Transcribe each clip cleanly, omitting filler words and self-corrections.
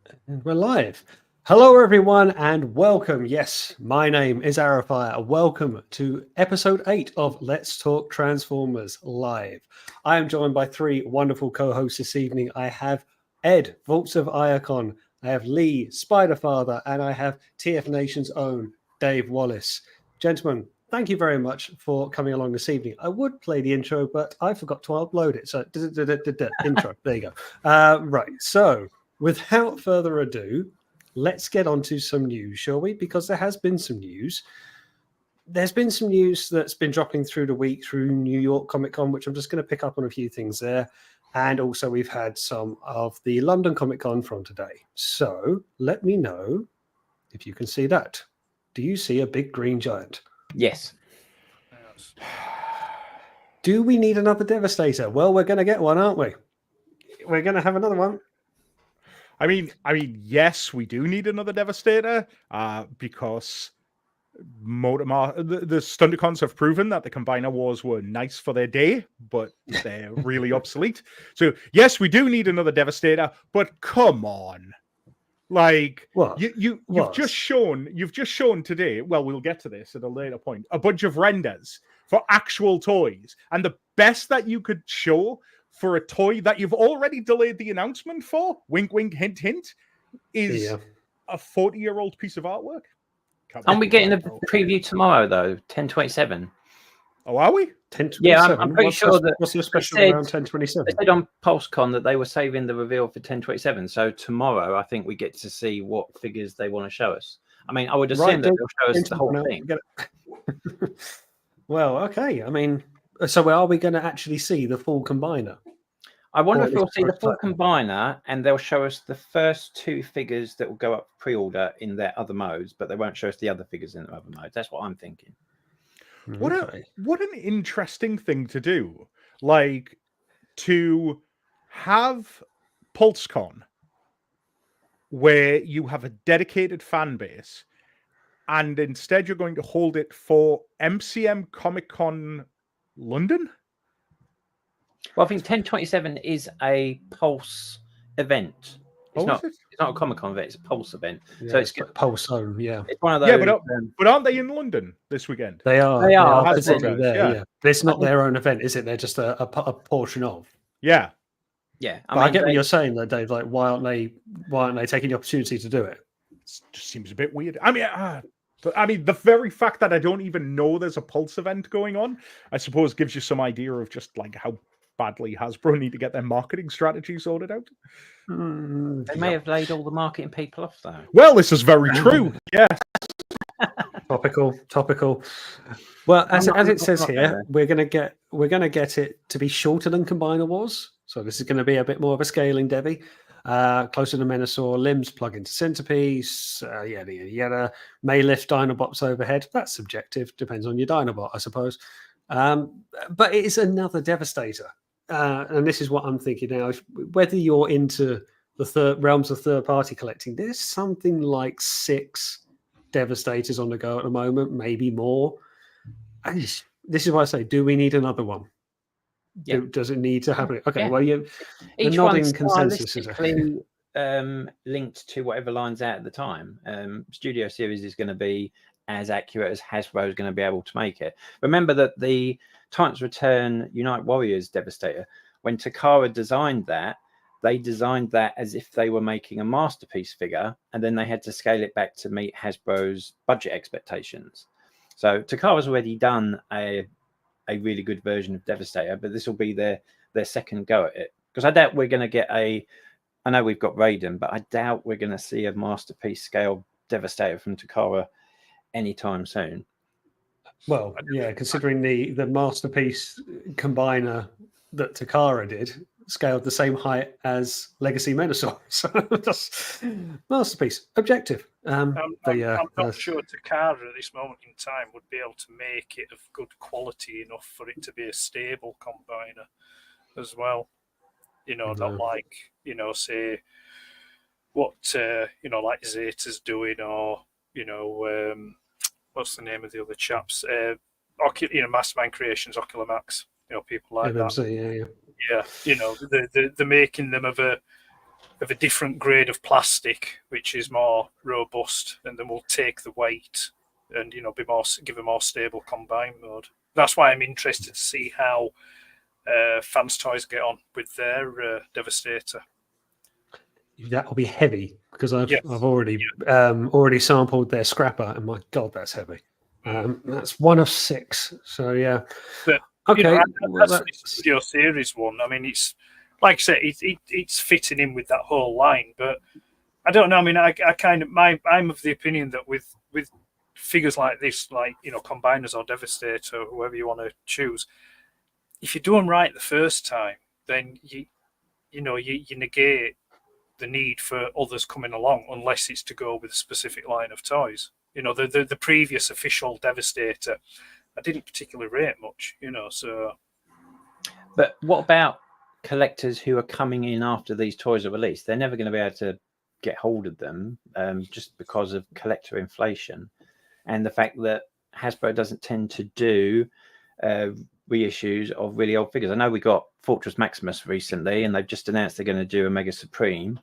And we're live. Hello, everyone, and welcome. Yes, my name is ArrowFyre. Welcome to episode 8 of Let's Talk Transformers Live. I am joined by three wonderful co-hosts this evening. I have Ed, Vaults of Iacon. I have Lee, Spiderfather, and I have TF Nation's own Dave Wallace. Gentlemen, thank you very much for coming along this evening. I would play the intro, but I forgot to upload it. So, intro. There you go. Right. So, without further ado, let's get on to some news, shall we? Because there has been some news. There's been some news that's been dropping through the week through New York Comic Con, which I'm just going to pick up on a few things there. And also we've had some of the London Comic Con from today. So let me know if you can see that. Do you see a big green giant? Yes. Do we need another Devastator? Well, we're going to get one, aren't we? We're going to have another one. I mean, yes, we do need another Devastator because the Stunticons have proven that the Combiner Wars were nice for their day, but they're really obsolete. So yes, we do need another Devastator, but come on. Like you've just shown today. Well, we'll get to this at a later point. A bunch of renders for actual toys, and the best that you could show for a toy that you've already delayed the announcement for, wink, wink, hint, hint, is a 40-year-old piece of artwork. Aren't we getting a preview tomorrow, though? 10/27. Oh, are we? 10/27? Yeah, I'm pretty sure that... What's the special around 10/27? They said on PulseCon that they were saving the reveal for 10/27. So tomorrow, I think we get to see what figures they want to show us. I mean, I would assume that they'll show us the whole thing. Well, okay. I mean... So are we going to actually see the full Combiner? I wonder if we'll see the full Combiner, and they'll show us the first two figures that will go up for pre-order in their other modes, but they won't show us the other figures in their other modes. That's what I'm thinking. What an interesting thing to do. Like, to have PulseCon, where you have a dedicated fan base, and instead you're going to hold it for MCM Comic Con London? Well, I think 10/27 is a Pulse event. It's not a Comic Con event, it's a Pulse event. Yeah, so it's Pulse Zone, yeah. It's one of those. Yeah, but aren't they in London this weekend? They are. They are physically there, yeah. But it's not their own event, is it? They're just a portion of. Yeah. Yeah. I get what you're saying though, Dave. Like, why aren't they taking the opportunity to do it? It just seems a bit weird. I mean, the very fact that I don't even know there's a Pulse event going on, I suppose gives you some idea of just like how badly Hasbro need to get their marketing strategy sorted out. They may have laid all the marketing people off, though. Well, this is very true. Yeah. Topical. Well, as it says here, we're gonna get it to be shorter than Combiner Wars. So this is going to be a bit more of a scaling Debbie. Closer to Menasor, limbs plug into centerpiece, yada. May lift Dinobots overhead. That's subjective, depends on your Dinobot, I suppose. But it is another Devastator. And this is what I'm thinking now. Whether you're into the realms of third-party collecting, there's something like 6 Devastators on the go at the moment, maybe more. This is why I say, do we need another one? Yeah. Does it need to happen? Okay, yeah. Well, the nodding consensus is linked to whatever lines out at the time. Studio Series is going to be as accurate as Hasbro is going to be able to make it. Remember that the Titans Return Unite Warriors Devastator, when Takara designed that, they designed that as if they were making a masterpiece figure, and then they had to scale it back to meet Hasbro's budget expectations. So Takara's already done a really good version of Devastator, but this will be their second go at it. Because I doubt we're going to get I know we've got Raiden, but I doubt we're going to see a masterpiece scale Devastator from Takara anytime soon. Well, yeah, considering the masterpiece combiner that Takara did scaled the same height as Legacy Menasor. So that's masterpiece. Objective. I'm not sure Takara at this moment in time would be able to make it of good quality enough for it to be a stable combiner as well. Not like, say what, like Zeta's doing, or, what's the name of the other chaps? Mastermind Creations, Ocular Max, people like that. Yeah. Yeah, they're making them of a of a different grade of plastic, which is more robust, and then will take the weight and give a more stable combine mode. That's why I'm interested to see how Fans Toys get on with their Devastator. That will be heavy because I've Yes. already sampled their scrapper, and my God, that's heavy. That's 1 of 6. So yeah. But okay, that's the Studio Series one. I mean, it's like I said, it's fitting in with that whole line. But I don't know. I mean, I'm of the opinion that with figures like this, like Combiners or Devastator, whoever you want to choose, if you do them right the first time, then you negate the need for others coming along, unless it's to go with a specific line of toys. The previous official Devastator, I didn't particularly rate much. So. But what about collectors who are coming in after these toys are released? They're never going to be able to get hold of them just because of collector inflation and the fact that Hasbro doesn't tend to do reissues of really old figures. I know we got Fortress Maximus recently, and they've just announced they're going to do a Mega Supreme.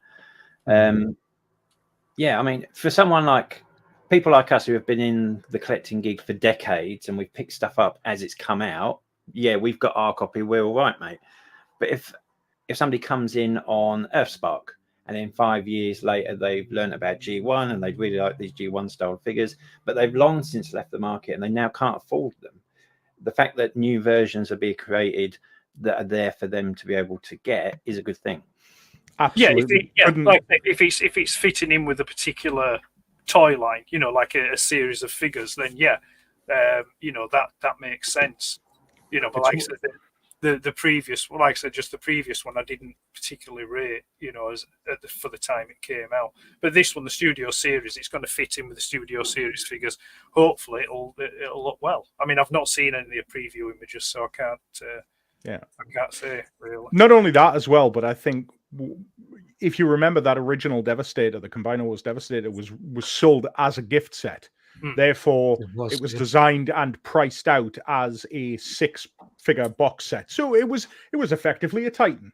Yeah, I mean, for someone like people like us who have been in the collecting gig for decades and we've picked stuff up as it's come out, yeah, we've got our copy, we're all right, mate. But if somebody comes in on Earthspark and then 5 years later they've learned about G1 and they really like these G1 style figures, but they've long since left the market and they now can't afford them, the fact that new versions are being created that are there for them to be able to get is a good thing. Absolutely. Like if it's fitting in with a particular toy line, like a series of figures, then that makes sense. But like I said, the previous one, I didn't particularly rate, for the time it came out. But this one, the Studio Series, it's going to fit in with the Studio Series figures. Hopefully, it'll look well. I mean, I've not seen any of the preview images, so I can't. I can't say really. Not only that as well, but I think if you remember that original Devastator, the Combiner Wars Devastator was sold as a gift set. Therefore, it was designed and priced out as a 6-figure box set. So it was effectively a Titan.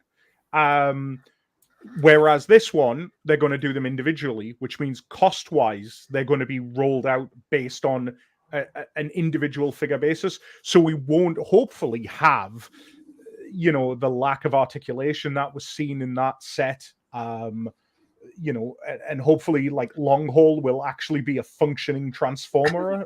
Whereas this one, they're going to do them individually, which means cost-wise, they're going to be rolled out based on an individual figure basis. So we won't hopefully have, the lack of articulation that was seen in that set. And hopefully, like Long Haul will actually be a functioning transformer,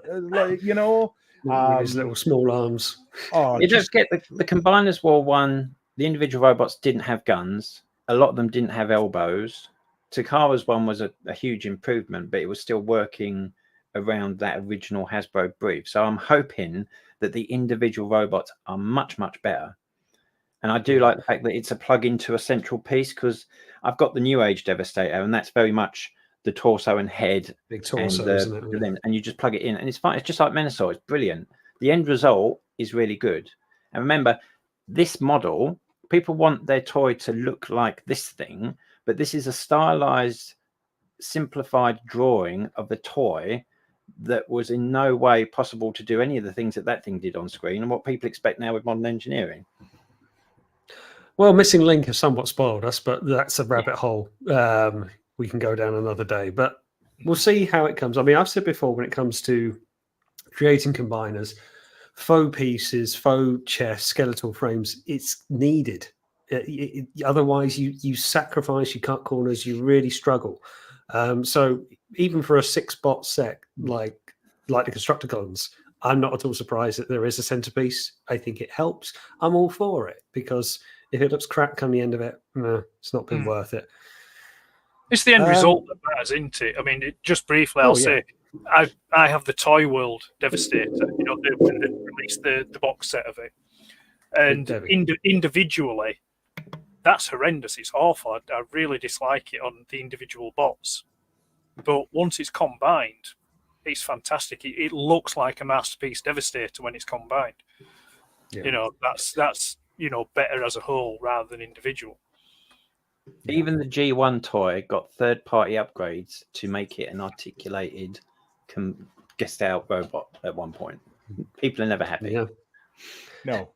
his little small arms. You just get the Combiners War 1. The individual robots didn't have guns. A lot of them didn't have elbows. Takara's one was a huge improvement, but it was still working around that original Hasbro brief. So I'm hoping that the individual robots are much, much better. And I do like the fact that it's a plug into a central piece, because I've got the New Age Devastator, and that's very much the torso and head. Big torso, and, isn't it? And you just plug it in, and it's fine. It's just like Menasor. It's brilliant. The end result is really good. And remember, this model, people want their toy to look like this thing, but this is a stylized, simplified drawing of the toy that was in no way possible to do any of the things that thing did on screen and what people expect now with modern engineering. Well, Missing Link has somewhat spoiled us, but that's a rabbit hole we can go down another day. But we'll see how it comes. I mean, I've said before, when it comes to creating combiners, faux pieces, faux chests, skeletal frames, it's needed. Otherwise, you sacrifice, you cut corners, you really struggle. So even for a 6-bot set like the Constructicons, I'm not at all surprised that there is a centerpiece. I think it helps. I'm all for it, because if it looks crap come the end of it, it's not been worth it. It's the end result that matters, isn't it? I mean, just briefly, I'll say I have the Toy World Devastator. They released the box set of it, and individually, that's horrendous. It's awful. I really dislike it on the individual bots. But once it's combined, it's fantastic. It looks like a masterpiece Devastator when it's combined. Yeah. That's better as a whole rather than individual. Even the G1 toy got third-party upgrades to make it an articulated guessed-out robot at one point. People are never happy. Yeah. No.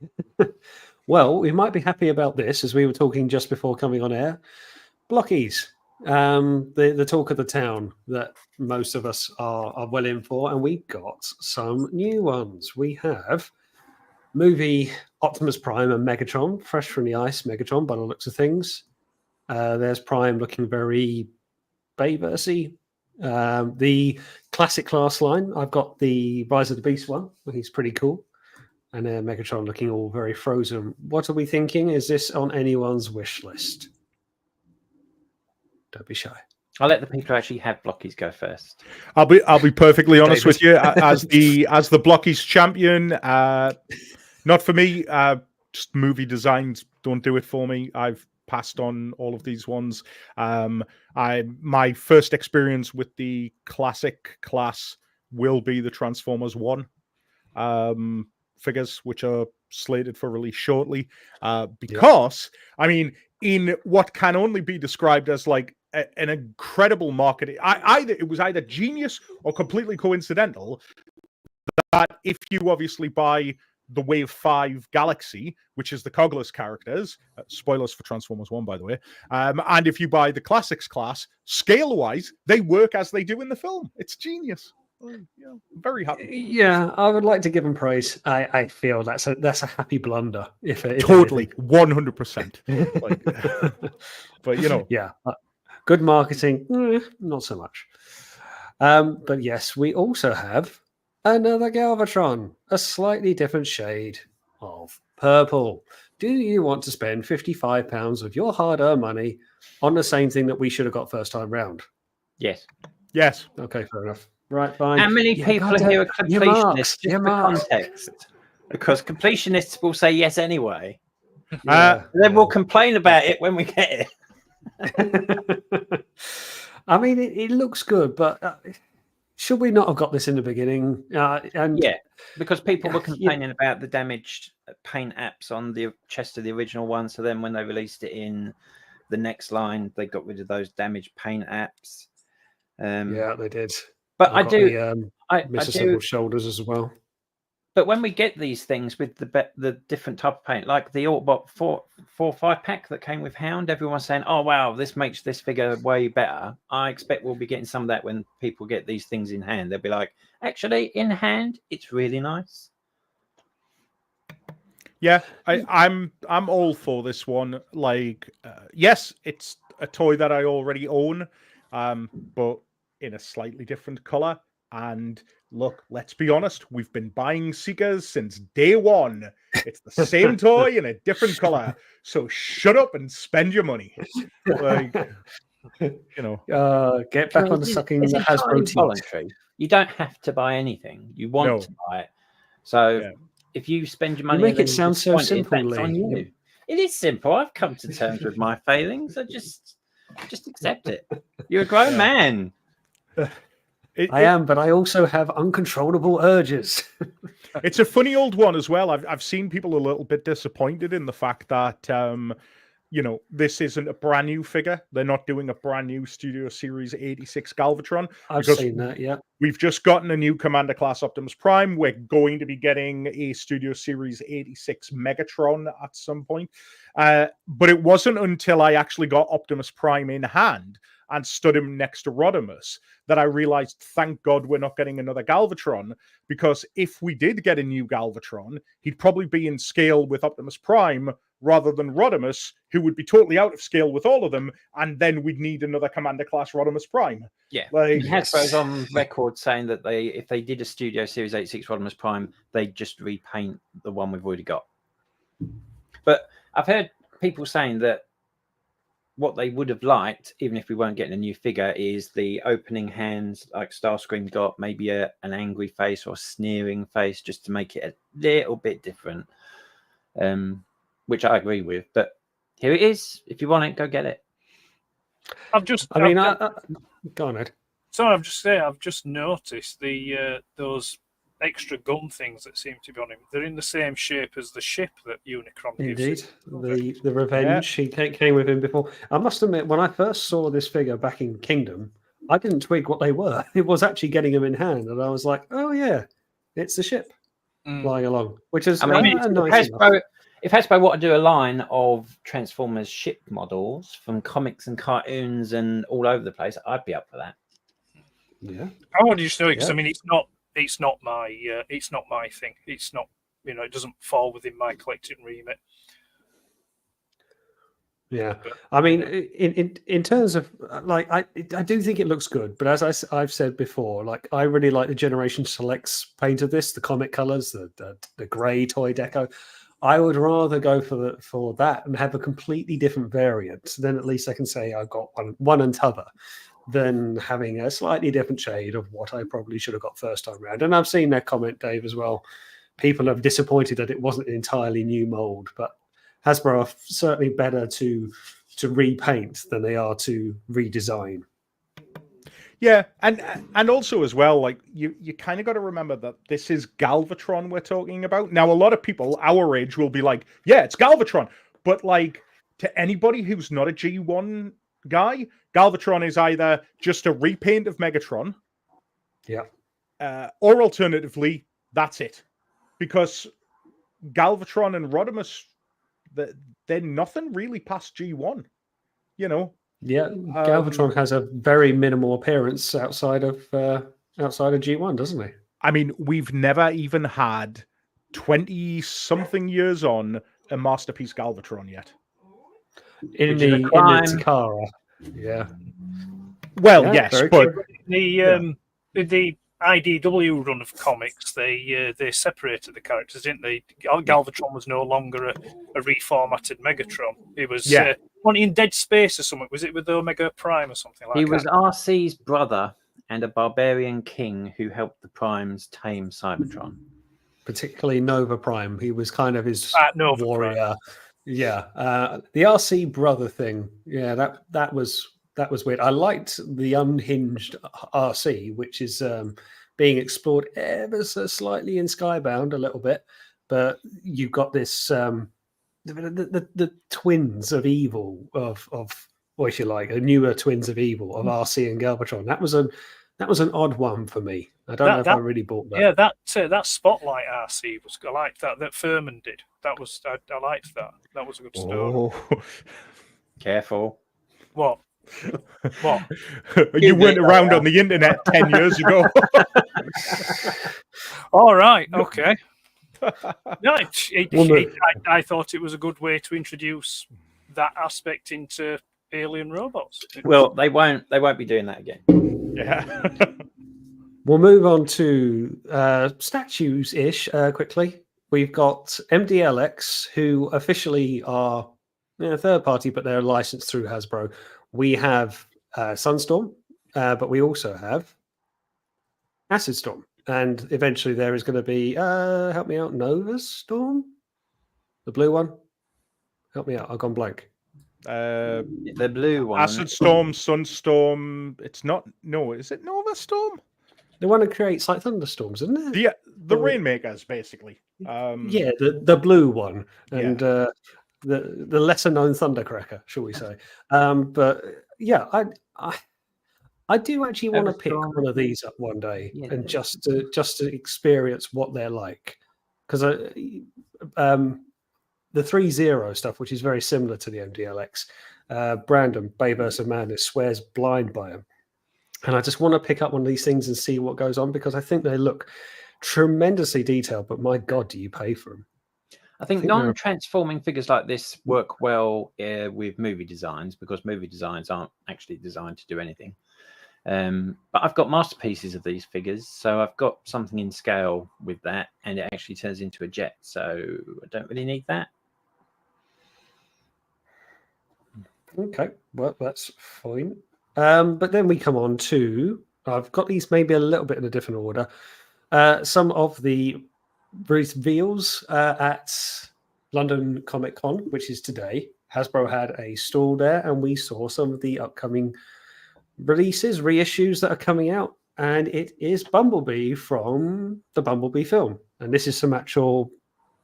Well, we might be happy about this, as we were talking just before coming on air. blockies. The talk of the town that most of us are well in for, and we got some new ones. We have movie Optimus Prime and Megatron, fresh from the ice. Megatron, by the looks of things. There's Prime looking very Bayverse-y. The classic class line, I've got the Rise of the Beast one. He's pretty cool. And Megatron looking all very frozen. What are we thinking? Is this on anyone's wish list? Don't be shy. I'll let the people who actually have blockies go first. I'll be perfectly honest with you. As the blockies champion, not for me. Just movie designs don't do it for me. I've passed on all of these ones. My first experience with the classic class will be the Transformers 1 figures, which are slated for release shortly. Because, I mean, in what can only be described as like an incredible marketing, it was either genius or completely coincidental that if you obviously buy the Wave 5 Galaxy, which is the Cogless characters, spoilers for Transformers 1, by the way, and if you buy the Classics class, scale-wise, they work as they do in the film. It's genius. Yeah, very happy. Yeah, I would like to give them praise. I feel that's a happy blunder. If totally, 100%. But you know, yeah, good marketing, not so much. But yes, we also have another Galvatron, a slightly different shade of purple. Do you want to spend £55 of your hard-earned money on the same thing that we should have got first time round? Yes. Yes. Okay, fair enough. Right, fine. How many people here are completionists? Just for context. Because completionists will say yes anyway. Then we'll complain about it when we get it. I mean, it looks good, but should we not have got this in the beginning? Because people were complaining about the damaged paint apps on the chest of the original one. So then when they released it in the next line, they got rid of those damaged paint apps. Yeah, they did. But I do. Several shoulders as well. But when we get these things with the different type of paint, like the Autobot 4-5 pack that came with Hound, everyone's saying, "Oh wow, this makes this figure way better." I expect we'll be getting some of that when people get these things in hand. They'll be like, "Actually, in hand, it's really nice." Yeah, I'm all for this one. Like, yes, it's a toy that I already own, but in a slightly different color. And look, let's be honest, we've been buying Seekers since day one. It's the same toy in a different color. So shut up and spend your money. Like, you know, get back on the sucking the Hasbro voluntary. You don't have to buy anything. You want to buy it. So if you spend your money, you make it sound so simple. On you. It is simple. I've come to terms with my failings. I just accept it. You're a grown man. I am, but I also have uncontrollable urges. It's a funny old one as well. I've seen people a little bit disappointed in the fact that you know, this isn't a brand new figure. They're not doing a brand new Studio Series 86 Galvatron. I've seen that, yeah. We've just gotten a new Commander Class Optimus Prime. We're going to be getting a Studio Series 86 Megatron at some point. But it wasn't until I actually got Optimus Prime in hand and stood him next to Rodimus that I realized, thank God we're not getting another Galvatron, because if we did get a new Galvatron, he'd probably be in scale with Optimus Prime rather than Rodimus, who would be totally out of scale with all of them, and then we'd need another Commander Class Rodimus Prime. Yeah, like, Hasbro's on record saying that if they did a Studio Series 86 Rodimus Prime, they'd just repaint the one we've already got. But I've heard people saying that what they would have liked, even if we weren't getting a new figure, is the opening hands like Starscream got, maybe an angry face or sneering face, just to make it a little bit different, which I agree with. But here it is. If you want it, go get it. Go on, Ed. Sorry, I've just noticed those extra gun things that seem to be on him. They're in the same shape as the ship that Unicron gives. Indeed. The Revenge, he came with him before. I must admit, when I first saw this figure back in Kingdom, I didn't twig what they were. It was actually getting them in hand, and I was like, oh yeah, it's the ship flying along, which is nice. If Hasbro want to do a line of Transformers ship models from comics and cartoons and all over the place, I'd be up for that. Yeah. I want to just know it because Yeah. I mean it's not my thing. It's not, it doesn't fall within my collecting remit. Yeah, I mean, in terms of like, I do think it looks good, but as I've said before, like I really like the Generation Selects paint of this, the comic colors, the grey toy deco. I would rather go for that and have a completely different variant. Then at least I can say I got one and t'other, than having a slightly different shade of what I probably should have got first time around. And I've seen that comment, Dave, as well. People are disappointed that it wasn't an entirely new mold, but Hasbro are certainly better to repaint than they are to redesign. Yeah, and also as well, like you kind of got to remember that this is Galvatron we're talking about. Now, a lot of people our age will be like, yeah, it's Galvatron. But like to anybody who's not a G1 guy, Galvatron is either just a repaint of Megatron, yeah, or alternatively, that's it. Because Galvatron and Rodimus, they're nothing really past G1, Yeah, Galvatron has a very minimal appearance outside of G1, doesn't he? I mean, we've never even had 20-something years on a Masterpiece Galvatron yet. In the Takara, yeah. Well, yeah, yes, but the IDW run of comics, they separated the characters, didn't they? Galvatron was no longer a reformatted Megatron. It was in Dead Space or something. Was it with Omega Prime or something like that? He was RC's brother and a barbarian king who helped the Primes tame Cybertron. Particularly Nova Prime. He was kind of his warrior. Prime. Yeah. The RC brother thing. Yeah, that was weird. I liked the unhinged RC, which is being explored ever so slightly in Skybound a little bit, but you've got this the twins of evil of or if you like, a newer twins of evil of RC and Galvatron. That was an odd one for me. I don't know if I really bought that. Yeah, that Spotlight RC was. I liked that Furman did. I liked that. That was a good story. Oh. Careful. What? You weren't around on the internet 10 years ago. All right. Okay. No, I thought it was a good way to introduce that aspect into alien robots. Well, they won't be doing that again. Yeah. We'll move on to statues-ish quickly. We've got MDLX, who officially are third party, but they're licensed through Hasbro. We have Sunstorm, but we also have Acid Storm. And eventually there is going to be, help me out, Nova Storm? The blue one? Help me out, I've gone blank. The blue one. Acid Storm, Sunstorm. It's not, no, is it Nova Storm? The one that creates like thunderstorms, isn't it? The Rainmakers, basically. Yeah, the blue one. And the lesser known Thundercracker, shall we say. But yeah, I do actually want to pick one of these up one day and just to experience what they're like, because the 3-0 stuff, which is very similar to the MDLX, Brandon Bayverse of Madness swears blind by them, and I just want to pick up one of these things and see what goes on, because I think they look tremendously detailed. But my God, do you pay for them? I think non-transforming figures like this work well with movie designs, because movie designs aren't actually designed to do anything. But I've got masterpieces of these figures, so I've got something in scale with that, and it actually turns into a jet, so I don't really need that. Okay, well, that's fine. But then we come on to, I've got these maybe a little bit in a different order. Some of the reveals at London Comic Con, which is today. Hasbro had a stall there, and we saw some of the upcoming releases, reissues that are coming out, and it is Bumblebee from the Bumblebee film, and this is some actual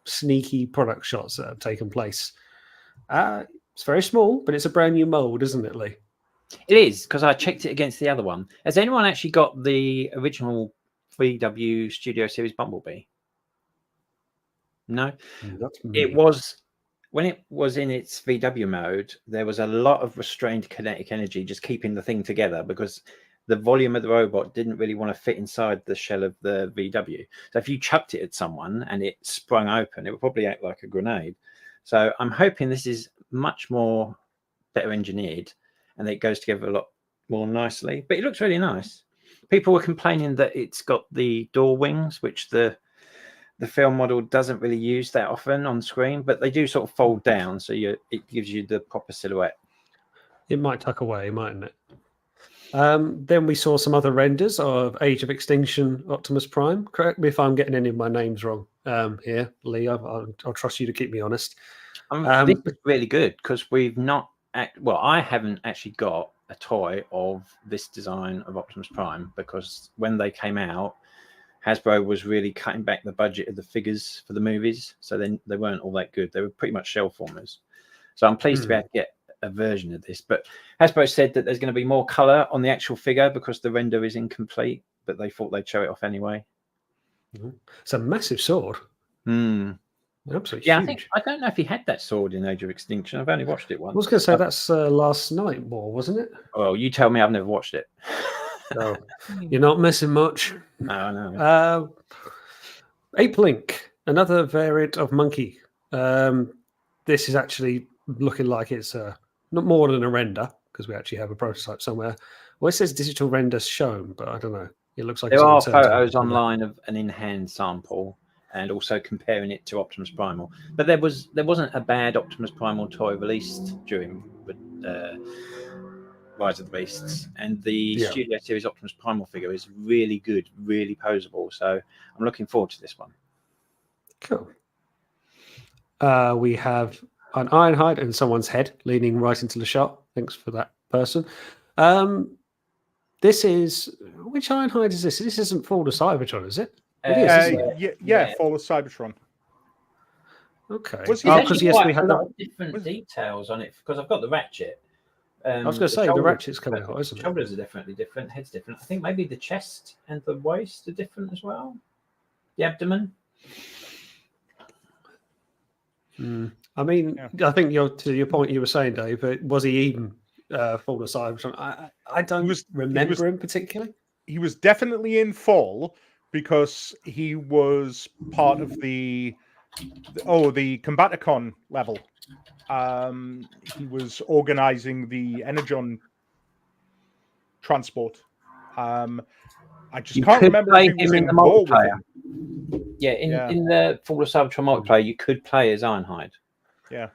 sneaky product shots that have taken place. It's very small, but it's a brand new mold, isn't it, Lee? It is, because I checked it against the other one. Has anyone actually got the original VW Studio Series Bumblebee? No. It was when it was in its VW mode, there was a lot of restrained kinetic energy just keeping the thing together because the volume of the robot didn't really want to fit inside the shell of the VW. So if you chucked it at someone and it sprung open, it would probably act like a grenade. So I'm hoping this is much more better engineered and it goes together a lot more nicely. But it looks really nice. People were complaining that it's got the door wings, which the film model doesn't really use that often on screen, but they do sort of fold down, so it gives you the proper silhouette. It might tuck away, mightn't it? Then we saw some other renders of Age of Extinction Optimus Prime. Correct me if I'm getting any of my names wrong here, Lee. I'll trust you to keep me honest. This is really good because we've not... I haven't actually got a toy of this design of Optimus Prime because when they came out, Hasbro was really cutting back the budget of the figures for the movies, so then they weren't all that good. They were pretty much shell formers. So I'm pleased to be able to get a version of this. But Hasbro said that there's going to be more color on the actual figure because the render is incomplete, but they thought they'd show it off anyway. It's a massive sword. Absolutely huge. I don't know if he had that sword in Age of Extinction. I've only watched it once. I was going to say that's Last Night War, wasn't it? Well, you tell me. I've never watched it. Oh, you're not missing much. No, no. Ape Link, another variant of Monkey. This is actually looking like it's not more than a render because we actually have a prototype somewhere. Well, it says digital render shown, but I don't know. It looks like there are photos online of an in-hand sample and also comparing it to Optimus Primal. But there wasn't a bad Optimus Primal toy released during Rise of the Beasts, and the Studio Series Optimus Primal figure is really good, really poseable. So I'm looking forward to this one. Cool. We have an Ironhide and someone's head leaning right into the shot. Thanks for that person. This is which Ironhide is this? This isn't Fall of Cybertron, is it? It is, isn't it? Yeah, Fall of Cybertron. Okay. Because yes, we had different details on it. Because I've got the ratchet. I was going to say the ratchet's coming out, isn't it? Shoulders are definitely different. Head's different. I think maybe the chest and the waist are different as well. The abdomen. I mean, I think to your point you were saying, Dave, but was he even Fall of Cybertron? I don't remember him particularly. He was definitely in Fall because he was part of the Combaticon level. He was organizing the Energon transport. I just can't remember if he was in the multiplayer. In the Fall of Cybertron multiplayer, you could play as Ironhide. Yeah,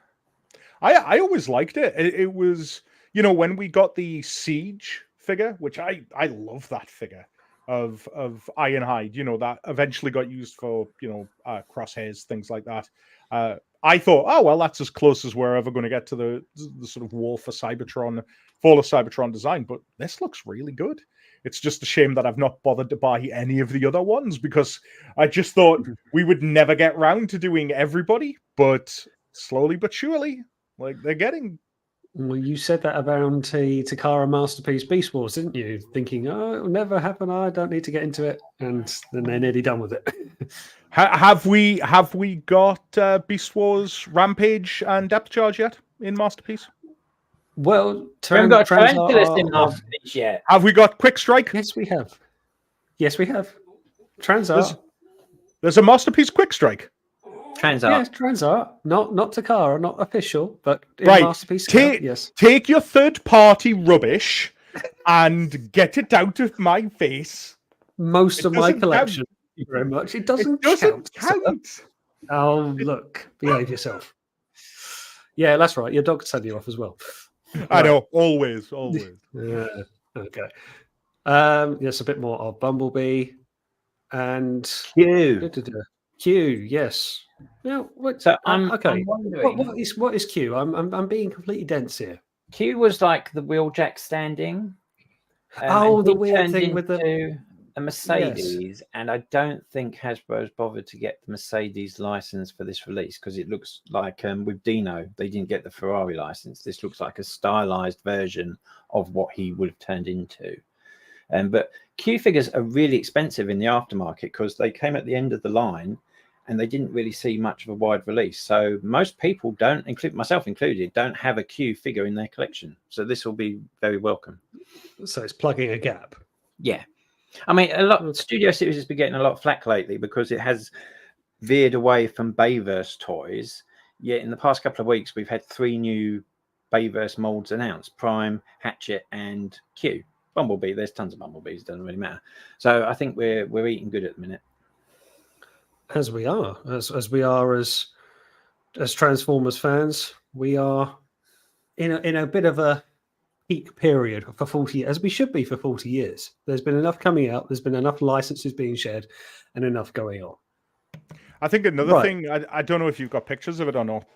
I always liked it. It was, when we got the Siege figure, which I love that figure of Ironhide. That eventually got used for crosshairs, things like that. I thought, oh well, that's as close as we're ever going to get to the sort of War for Cybertron, Fall of Cybertron design. But this looks really good. It's just a shame that I've not bothered to buy any of the other ones because I just thought we would never get round to doing everybody. But slowly but surely, they're getting. Well, you said that about the Takara Masterpiece Beast Wars, didn't you? Thinking, oh, it'll never happen. I don't need to get into it, and then they're nearly done with it. Have we got Beast Wars Rampage and Depth Charge yet in Masterpiece? Well, we haven't got Tarantulas in Masterpiece yet. Have we got Quick Strike? Yes, we have. Transart. There's a Masterpiece Quick Strike. Transart. Yes, Transart. Not Takara, not official, but in Masterpiece. Yes. Take your third-party rubbish and get it out of my face. Most of my collection. Thank you very much. It doesn't count. Oh, look. Behave yourself. Yeah, that's right. Your dog sent you off as well. I know. Always. Yeah. Okay. Yes, a bit more of Bumblebee and Q. Yes. Now, I'm wondering, what is Q? I'm being completely dense here. Q was like the wheeljack standing. The wheel thing with a Mercedes, and I don't think Hasbro's bothered to get the Mercedes license for this release because it looks like with Dino they didn't get the Ferrari license. This looks like a stylized version of what he would have turned into. But Q figures are really expensive in the aftermarket because they came at the end of the line. and they didn't really see much of a wide release. So most people don't, include myself included, don't have a Q figure in their collection. So this will be very welcome. So it's plugging a gap. Yeah. I mean, Studio Series has been getting a lot of flack lately because it has veered away from Bayverse toys. Yet in the past couple of weeks, we've had 3 new Bayverse molds announced: Prime, Hatchet, and Q. Bumblebee, there's tons of Bumblebees, doesn't really matter. So I think we're eating good at the minute. As we are, as we are as Transformers fans, we are in a bit of a peak period for 40 years, as we should be for 40 years. There's been enough coming out, there's been enough licenses being shared, and enough going on. I think another thing, I don't know if you've got pictures of it or not,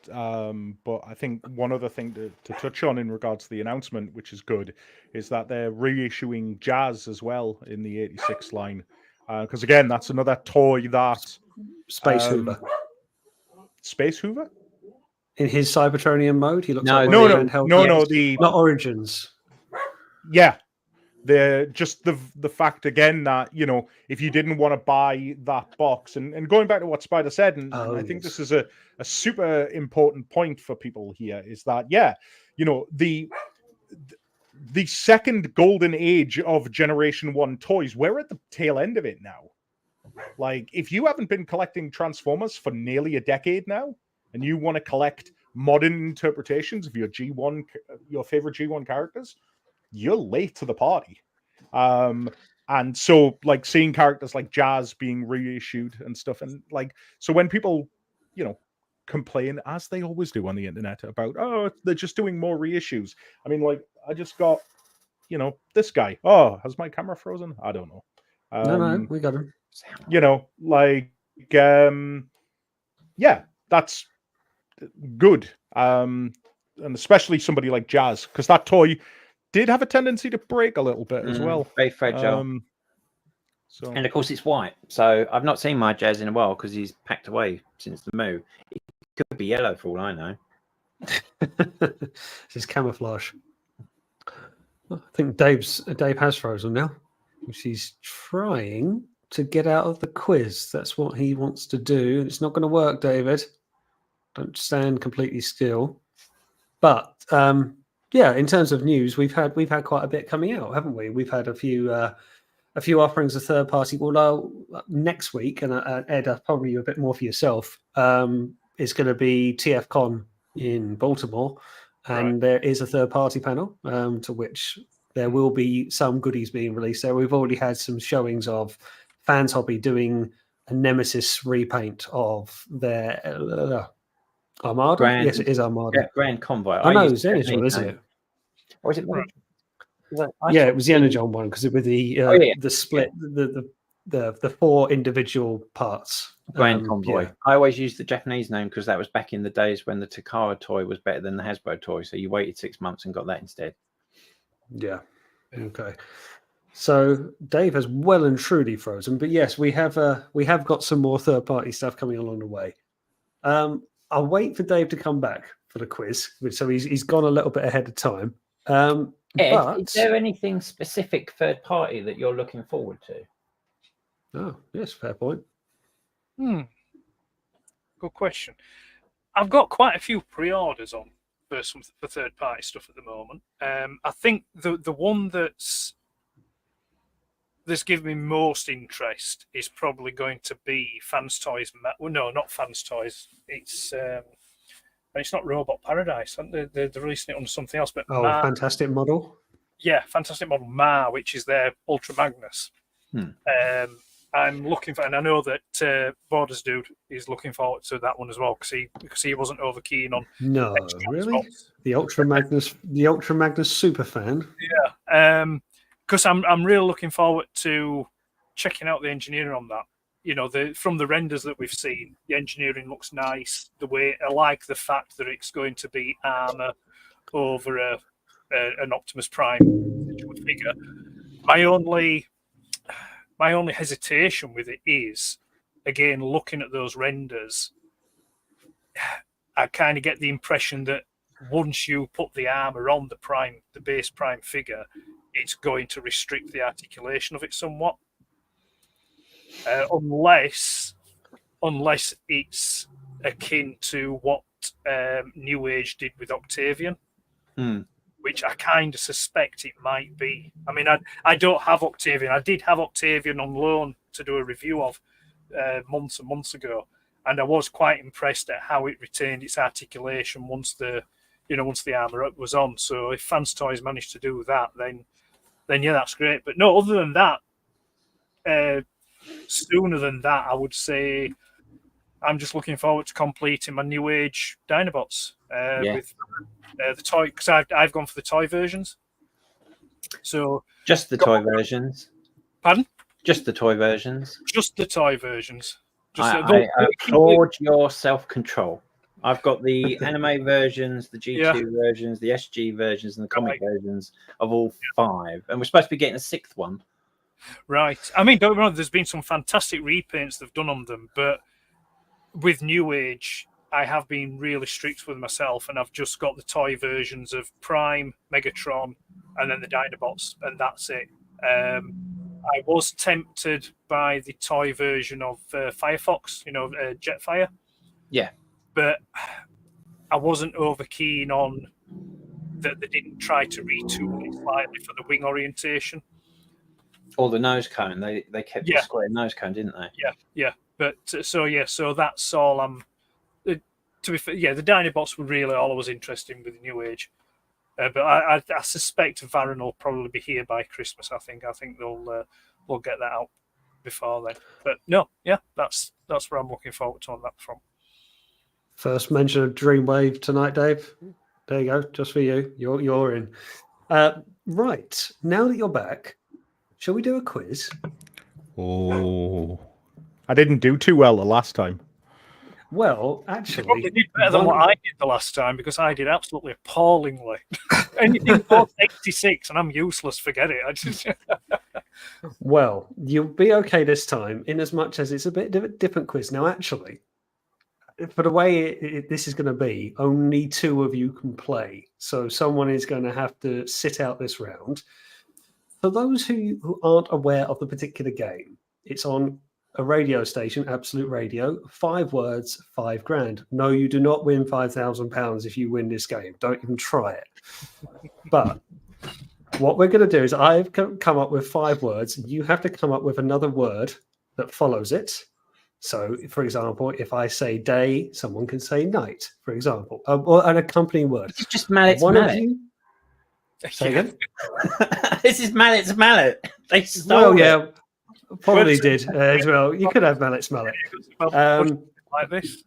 but I think one other thing to touch on in regards to the announcement, which is good, is that they're reissuing Jazz as well in the 86 line. Because again, that's another toy that... Space Hoover. Space Hoover? In his Cybertronian mode, he looks like not Origins. Yeah. Just the fact again that, you know, if you didn't want to buy that box, and going back to what Spider said, and I think this is a super important point for people here, is that, yeah, you know, the second golden age of Generation 1 toys, we're at the tail end of it now. Like, if you haven't been collecting Transformers for nearly a decade now, and you want to collect modern interpretations of your favorite G1 characters, you're late to the party. And so, like, seeing characters like Jazz being reissued and stuff, and like, so when people, you know, complain, as they always do on the internet, about, oh, they're just doing more reissues. I mean, like, I just got, you know, this guy. Oh, has my camera frozen? I don't know. No, we got him. You know, like, yeah, that's good. And especially somebody like Jazz, because that toy did have a tendency to break a little bit as well. Very fragile. And of course, it's white. So I've not seen my Jazz in a while because he's packed away since the move. It could be yellow for all I know. This is camouflage. I think Dave has frozen now. She's trying to get out of the quiz. That's what he wants to do. It's not going to work, David. Don't stand completely still. But yeah, in terms of news, we've had quite a bit coming out, haven't we? We've had a few offerings of third party. Although next week, and Ed, probably a bit more for yourself, is going to be TFCon in Baltimore, and there is a third party panel to which there will be some goodies being released there. We've already had some showings of Fans Hobby doing a Nemesis repaint of their Armada. Yes, it is Armada. Yeah, Grand Convoy. I know, it's Energon, isn't it? Or is it? Yeah, it was the Energon one because with the split, the 4 individual parts. Grand Convoy. Yeah. I always used the Japanese name because that was back in the days when the Takara toy was better than the Hasbro toy. So you waited 6 months and got that instead. Yeah. Okay. So Dave has well and truly frozen, but yes, we have got some more third party stuff coming along the way. I'll wait for Dave to come back for the quiz, so he's gone a little bit ahead of time. Ed, is there anything specific third party that you're looking forward to? Oh, yes, fair point. Good question. I've got quite a few pre-orders on for third party stuff at the moment. I think the one that's given me most interest is probably going to be Fans Toys. Well, no, not Fans Toys. It's not Robot Paradise. They're releasing it on something else. But Fantastic Model. Yeah, Fantastic Model Ma, which is their Ultra Magnus. I'm looking for, and I know that Borders Dude is looking forward to that one as well because he wasn't over keen on. No, really, the Ultra Magnus super fan. Yeah, because I'm really looking forward to checking out the engineering on that. You know, from the renders that we've seen, the engineering looks nice. The way I like the fact that it's going to be armor over an Optimus Prime figure. My only hesitation with it is, again, looking at those renders, I kind of get the impression that once you put the armor on the base Prime figure, it's going to restrict the articulation of it somewhat. Unless unless it's akin to what New Age did with Octavian, which I kind of suspect it might be. I mean, I don't have Octavian. I did have Octavian on loan to do a review of months and months ago, and I was quite impressed at how it retained its articulation once the armor up was on. So if Fans Toys managed to do that, then yeah, that's great. But no, other than that, sooner than that, I would say I'm just looking forward to completing my New Age Dinobots with the toy, because I've gone for the toy versions. So just the toy versions. Pardon? Just the toy versions. Just the toy versions. I applaud your self-control. I've got the anime versions, the G2 versions, the SG versions, and the comic versions of all 5, and we're supposed to be getting a 6th one. Right. I mean, don't get me wrong, there's been some fantastic repaints they've done on them, but with New Age, I have been really strict with myself, and I've just got the toy versions of Prime, Megatron, and then the Dinobots, and that's it. I was tempted by the toy version of Firefox, Jetfire. Yeah. But I wasn't over keen on that they didn't try to retool it slightly for the wing orientation. Or the nose cone. They kept the square nose cone, didn't they? Yeah. But so that's all I'm. To be fair, the Dinobots were really all I was interested in with the New Age. But I suspect Varan will probably be here by Christmas. I think they'll get that out before then. But no, that's where I'm looking forward to on that front. First mention of Dreamwave tonight, Dave. There you go, just for you. You're in. Right, now that you're back, shall we do a quiz? Oh, I didn't do too well the last time. Well, actually, you probably did better than what I did the last time, because I did absolutely appallingly. Anything past 86, and I'm useless. Forget it. Well, you'll be okay this time, in as much as it's a bit of a different quiz. Now, actually, for the way this is going to be, only 2 of you can play. So someone is going to have to sit out this round. For those who aren't aware of the particular game, it's on a radio station, Absolute Radio, 5 words, 5 grand. No, you do not win £5,000 if you win this game. Don't even try it. But what we're going to do is I've come up with 5 words. You have to come up with another word that follows it. So, for example, if I say day, someone can say night, for example, or an accompanying word. It's just mallet's Of you. Say again? This is mallet's mallet. They stole Well, it. yeah, probably did as well. You could have mallet's mallet. Like this.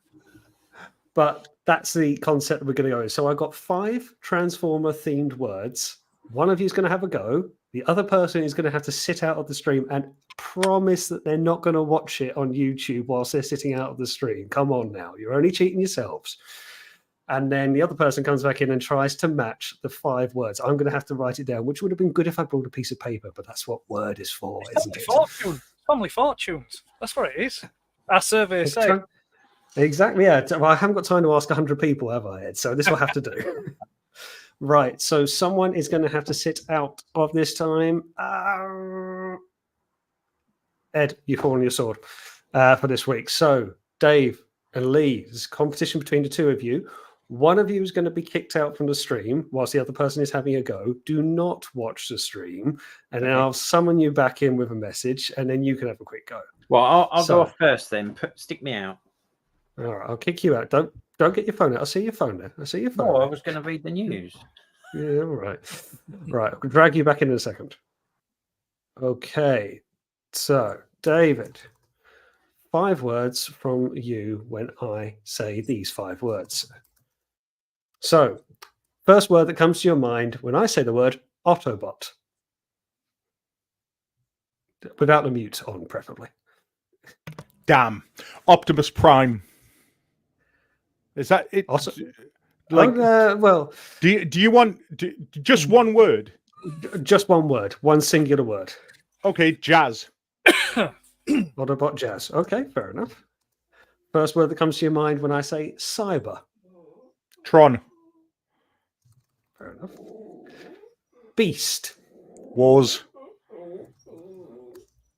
But that's the concept that we're going to go with. So I've got 5 Transformer-themed words. One of you is going to have a go. The other person is going to have to sit out of the stream and promise that they're not going to watch it on YouTube whilst they're sitting out of the stream. Come on now. You're only cheating yourselves. And then the other person comes back in and tries to match the 5 words. I'm going to have to write it down, which would have been good if I brought a piece of paper, but that's what Word is for, isn't it? Family fortunes. That's what it is. Our survey say. Exactly, yeah. Well, I haven't got time to ask 100 people, have I, Ed? So this will have to do. Right, so someone is going to have to sit out of this time. Ed, you fall on your sword for this week. So, Dave and Lee, there's competition between the 2 of you. One of you is going to be kicked out from the stream whilst the other person is having a go. Do not watch the stream, and then I'll summon you back in with a message, and then you can have a quick go. Well, I'll go off first then. Stick me out. All right, I'll kick you out. Don't get your phone out. I see your phone there. I see your phone. Oh, I was going to read the news. Yeah, all right. Right, I'll drag you back in a second. Okay, so David, 5 words from you when I say these 5 words. So, first word that comes to your mind when I say the word Autobot. Without the mute on, preferably. Damn. Optimus Prime. Is that it? Also, like, well, do you want just one word? Just one word, one singular word. Okay, jazz. Autobot jazz. Okay, fair enough. First word that comes to your mind when I say cyber. Tron. Fair enough. Beast. Wars.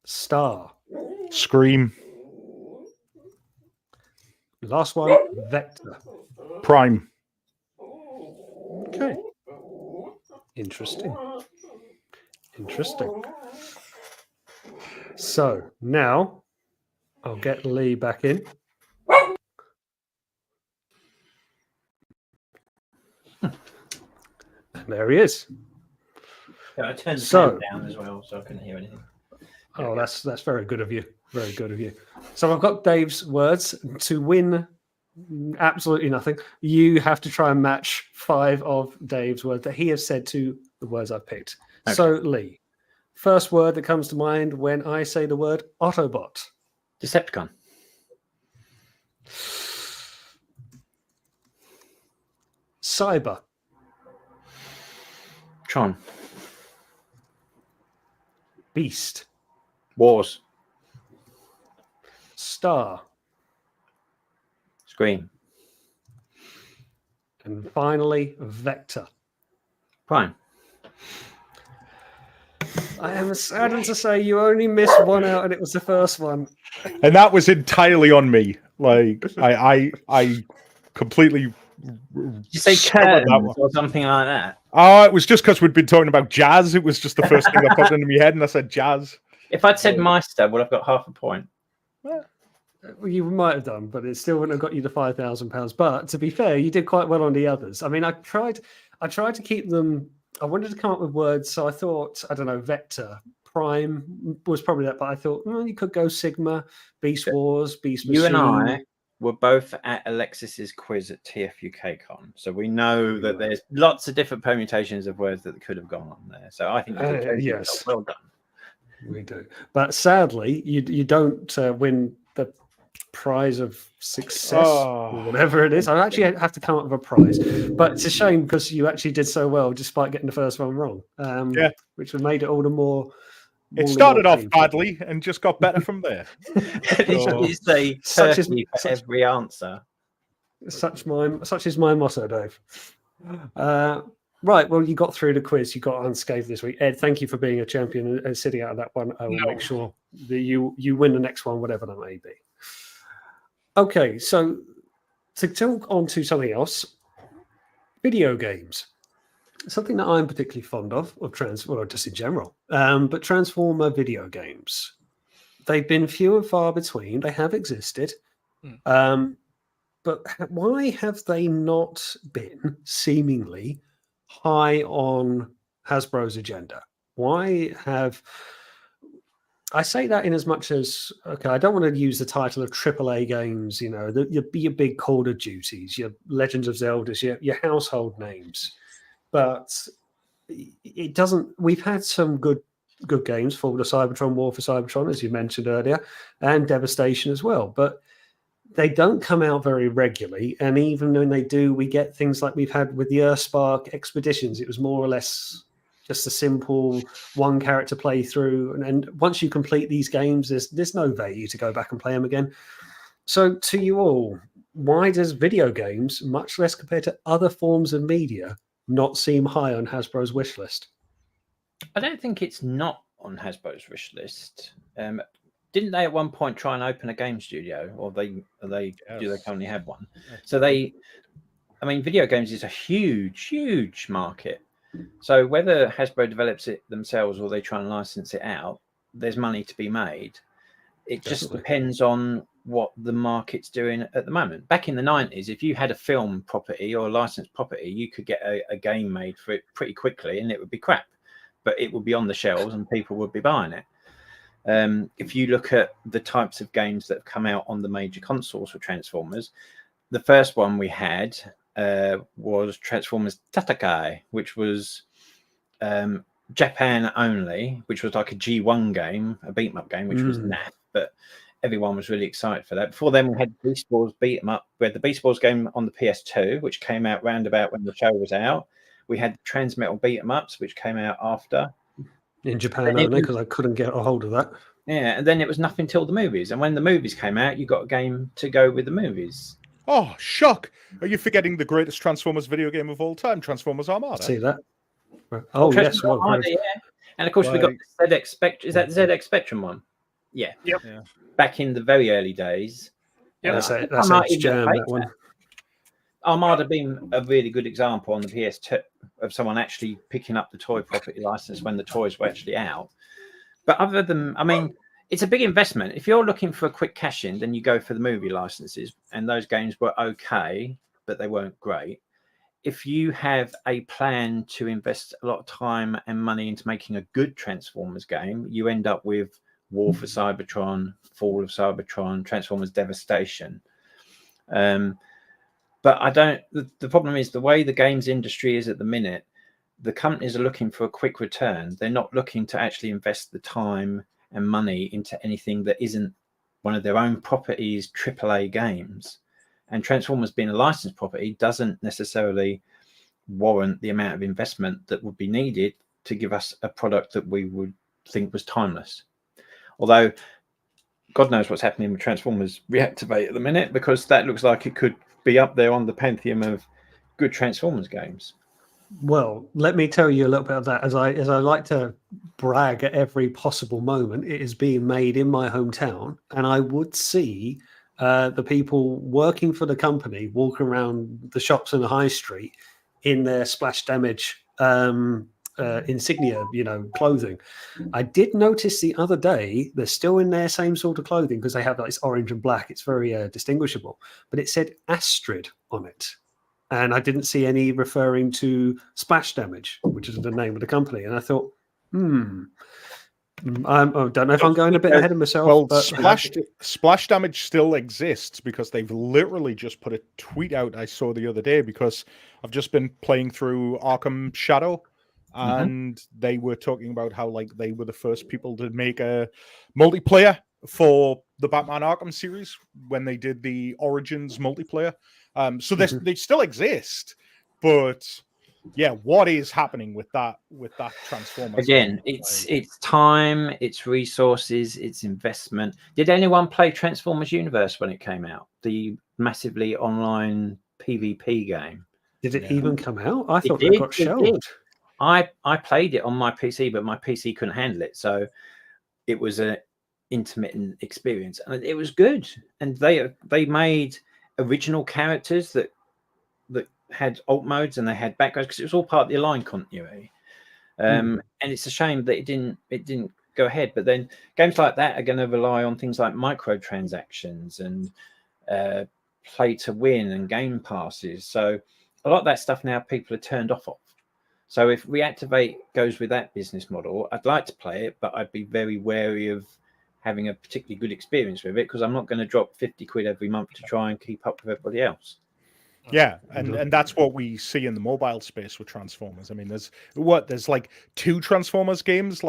Star. Scream. Last one, Vector. Prime. Okay. Interesting. So now I'll get Lee back in. And there he is. I turned the sound down as well, so I couldn't hear anything. Oh, that's very good of you. Very good of you. So I've got Dave's words. To win absolutely nothing, you have to try and match 5 of Dave's words that he has said to the words I've picked. Okay. So, Lee, first word that comes to mind when I say the word Autobot. Decepticon. Cyber. Tron. Beast. Wars. Star. Scream. And finally, Vector. Prime. I am saddened to say you only missed one out, and it was the first one. And that was entirely on me. Like I completely. Did you say curtains or something like that? Oh, it was just because we'd been talking about jazz. It was just the first thing that popped into my head, and I said jazz. If I'd said Meister, would I've got half a point? Well, you might have done, but it still wouldn't have got you the £5,000. But to be fair, you did quite well on the others. I mean, I tried to keep them. I wanted to come up with words, so I thought, I don't know, Vector, Prime was probably that, but I thought you could go Sigma, Beast Wars, Beast Machine. You and I were both at Alexis's quiz at TFUKCon, so we know that there's lots of different permutations of words that could have gone on there. So I think yes, well done. We do, but sadly, you don't win the prize of success or whatever it is. I actually have to come up with a prize, but it's a shame because you actually did so well despite getting the first one wrong. Which made it all the more. It started off badly and just got better from there. You say turkey for every answer. Such is my motto, Dave. Right, well, you got through the quiz. You got unscathed this week. Ed, thank you for being a champion and sitting out of that one. I will make sure that you win the next one, whatever that may be. Okay, so to talk on to something else, video games. Something that I'm particularly fond of just in general, but Transformer video games. They've been few and far between. They have existed. But why have they not been seemingly high on Hasbro's agenda? Why have... I say that in as much as, okay, I don't want to use the title of AAA games, your big Call of Duties, your Legends of Zelda, your household names. But it doesn't... We've had some good games, Fall to Cybertron, War for Cybertron, as you mentioned earlier, and Devastation as well. But they don't come out very regularly, and even when they do, we get things like we've had with the Earthspark Expeditions. It was more or less just a simple one character playthrough, and once you complete these games, there's no value to go back and play them again. So to you all, why does video games, much less compared to other forms of media, not seem high on Hasbro's wish list? I don't think it's not on Hasbro's wish list. Didn't they at one point try and open a game studio, or do they currently have one? So video games is a huge market. So whether Hasbro develops it themselves or they try and license it out, there's money to be made. It just depends on what the market's doing at the moment. Back in the 90s, if you had a film property or a licensed property, you could get a game made for it pretty quickly, and it would be crap, but it would be on the shelves and people would be buying it. If you look at the types of games that have come out on the major consoles for Transformers, the first one we had was Transformers Tatakai, which was Japan only, which was like a G1 game, a beat-em-up game, which was naff, but everyone was really excited for that. Before then, we had Beast Wars beat-em-up. We had the Beast Wars game on the PS2, which came out round about when the show was out. We had Transmetal beat-em-ups, which came out after. In Japan only, because I couldn't get a hold of that. Yeah, and then it was nothing till the movies. And when the movies came out, you got a game to go with the movies. Oh, shock. Are you forgetting the greatest Transformers video game of all time, Transformers Armada? See that? Oh, yes. Armada, yeah. And of course, we got the ZX Spectrum. Is that the ZX Spectrum one? Yeah. Yep. Yeah. Back in the very early days, Yeah, that's Ed's jam, that one. Armada being a really good example on the PS2 of someone actually picking up the toy property license when the toys were actually out. But other than, I mean, it's a big investment. If you're looking for a quick cash in, then you go for the movie licenses, and those games were okay, but they weren't great. If you have a plan to invest a lot of time and money into making a good Transformers game, you end up with War for Cybertron, Fall of Cybertron, Transformers Devastation. But I don't. The problem is the way the games industry is at the minute. The companies are looking for a quick return. They're not looking to actually invest the time and money into anything that isn't one of their own properties, AAA games. And Transformers being a licensed property doesn't necessarily warrant the amount of investment that would be needed to give us a product that we would think was timeless. Although, God knows what's happening with Transformers Reactivate at the minute, because that looks like it could be up there on the pantheon of good Transformers games. Well, let me tell you a little bit of that. As I like to brag at every possible moment, it is being made in my hometown, and I would see the people working for the company walking around the shops in the high street in their splash damage insignia, clothing. I did notice the other day they're still in their same sort of clothing because they have this orange and black. It's very distinguishable, but it said Astrid on it. And I didn't see any referring to Splash Damage, which is the name of the company. And I thought, I don't know if I'm going a bit ahead of myself. Well, but Splash Damage still exists because they've literally just put a tweet out I saw the other day, because I've just been playing through Arkham Shadow, and they were talking about how they were the first people to make a multiplayer for the Batman Arkham series when they did the Origins multiplayer. So they still exist, but yeah, what is happening with that Transformers? Again, it's time, it's resources, it's investment. Did anyone play Transformers Universe when it came out? The massively online PvP game. Did it even come out? I thought it got shelved. I played it on my PC, but my PC couldn't handle it, so it was an intermittent experience, and it was good. And they made original characters that had alt modes, and they had backgrounds, because it was all part of the Align continuity. And it's a shame that it didn't go ahead. But then games like that are going to rely on things like microtransactions and play to win and game passes. So a lot of that stuff now people are turned off of. So if Reactivate goes with that business model, I'd like to play it, but I'd be very wary of having a particularly good experience with it, because I'm not going to drop 50 quid every month to try and keep up with everybody else. Yeah, and that's what we see in the mobile space with Transformers. I mean, there's like 2 Transformers games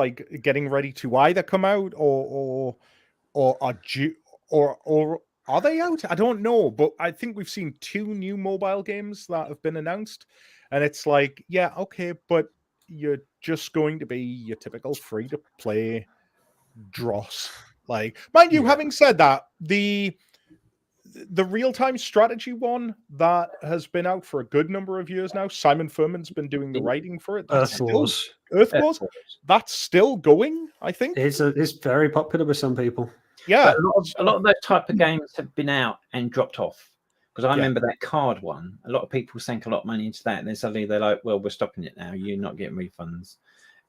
getting ready to either come out or are due, or are they out? I don't know, but I think we've seen 2 new mobile games that have been announced, and it's like, yeah, okay, but you're just going to be your typical free to play dross. Mind you, having said that, the real-time strategy one that has been out for a good number of years now, Simon Furman's been doing the writing for it. Earth Wars. That's still going, I think. It's very popular with some people. Yeah. A lot of those type of games have been out and dropped off. Because I remember that card one. A lot of people sank a lot of money into that, and then suddenly they're like, well, we're stopping it now. You're not getting refunds.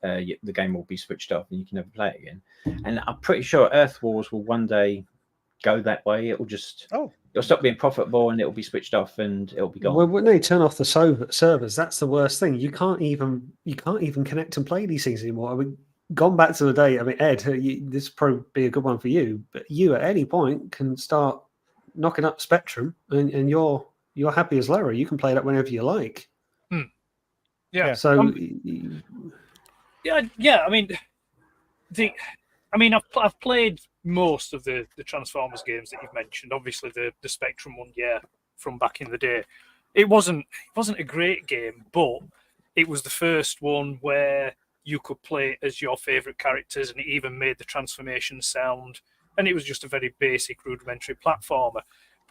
The game will be switched off and you can never play it again. And I'm pretty sure Earth Wars will one day go that way. It will just it'll stop being profitable and it'll be switched off and it'll be gone. Well, when they turn off the servers, that's the worst thing. You can't even connect and play these things anymore. I mean, gone back to the day. I mean, Ed, this would probably be a good one for you. But you at any point can start knocking up Spectrum, and you're happy as Larry. You can play that whenever you like. Yeah. So. Yeah. I mean, I've played most of the Transformers games that you've mentioned. Obviously, the Spectrum one, from back in the day. It wasn't a great game, but it was the first one where you could play as your favorite characters, and it even made the transformation sound. And it was just a very basic, rudimentary platformer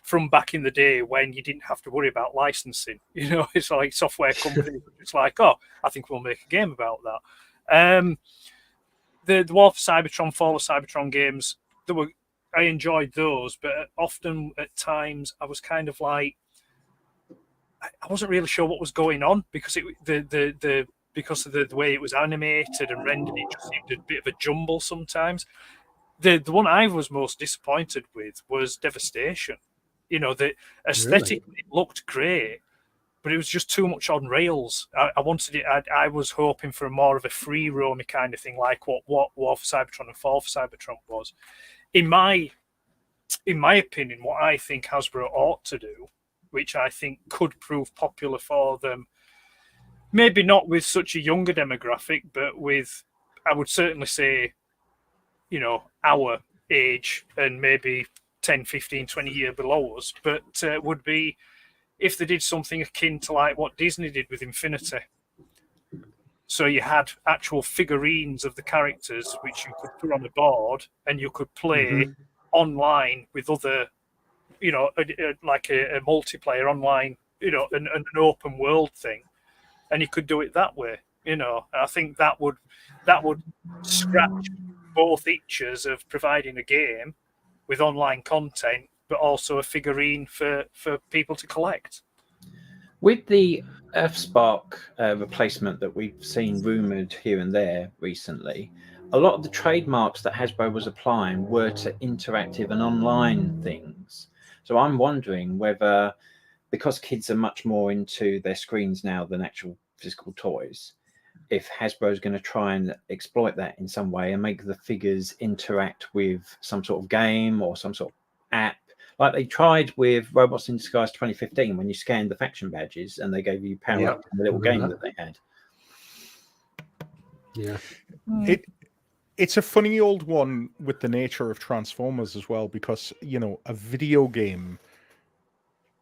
from back in the day when you didn't have to worry about licensing. It's like software companies. It's like, I think we'll make a game about that. The War for Cybertron, Fall of Cybertron games, they were I enjoyed those, but often at times I was kind of like, I wasn't really sure what was going on because because of the way it was animated and rendered, it just seemed a bit of a jumble sometimes. The one I was most disappointed with was Devastation. You know, the aesthetically it looked great, but it was just too much on rails. I wanted it. I was hoping for more of a free roamy kind of thing, like what War for Cybertron and Fall for Cybertron was. In my opinion, what I think Hasbro ought to do, which I think could prove popular for them, maybe not with such a younger demographic, but with, I would certainly say, you know, our age and maybe 10, 15, 20 years below us, but would be if they did something akin to like what Disney did with Infinity. So you had actual figurines of the characters which you could put on a board and you could play online with other, you know, like a multiplayer online, you know, an open world thing, and you could do it that way. You know, I think that would scratch both itches of providing a game with online content, but also a figurine for people to collect. With the Earthspark replacement that we've seen rumoured here and there recently, a lot of the trademarks that Hasbro was applying were to interactive and online things. So I'm wondering whether, because kids are much more into their screens now than actual physical toys, if Hasbro is going to try and exploit that in some way and make the figures interact with some sort of game or some sort of app, like they tried with Robots in Disguise 2015 when you scanned the faction badges and they gave you power up in the little game that they had. Yeah. It's a funny old one with the nature of Transformers as well, because, you know, a video game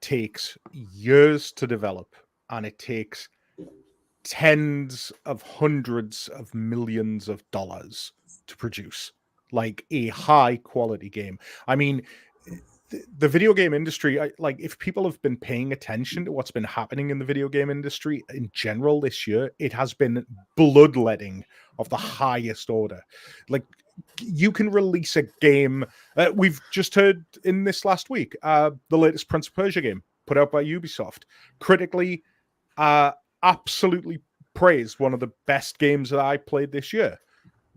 takes years to develop and it takes tens of hundreds of millions of dollars to produce, like a high quality game. I mean, the video game industry, like, if people have been paying attention to what's been happening in the video game industry in general this year, it has been bloodletting of the highest order. Like, you can release a game. We've just heard in this last week, the latest Prince of Persia game put out by Ubisoft, critically, absolutely praised, one of the best games that I played this year.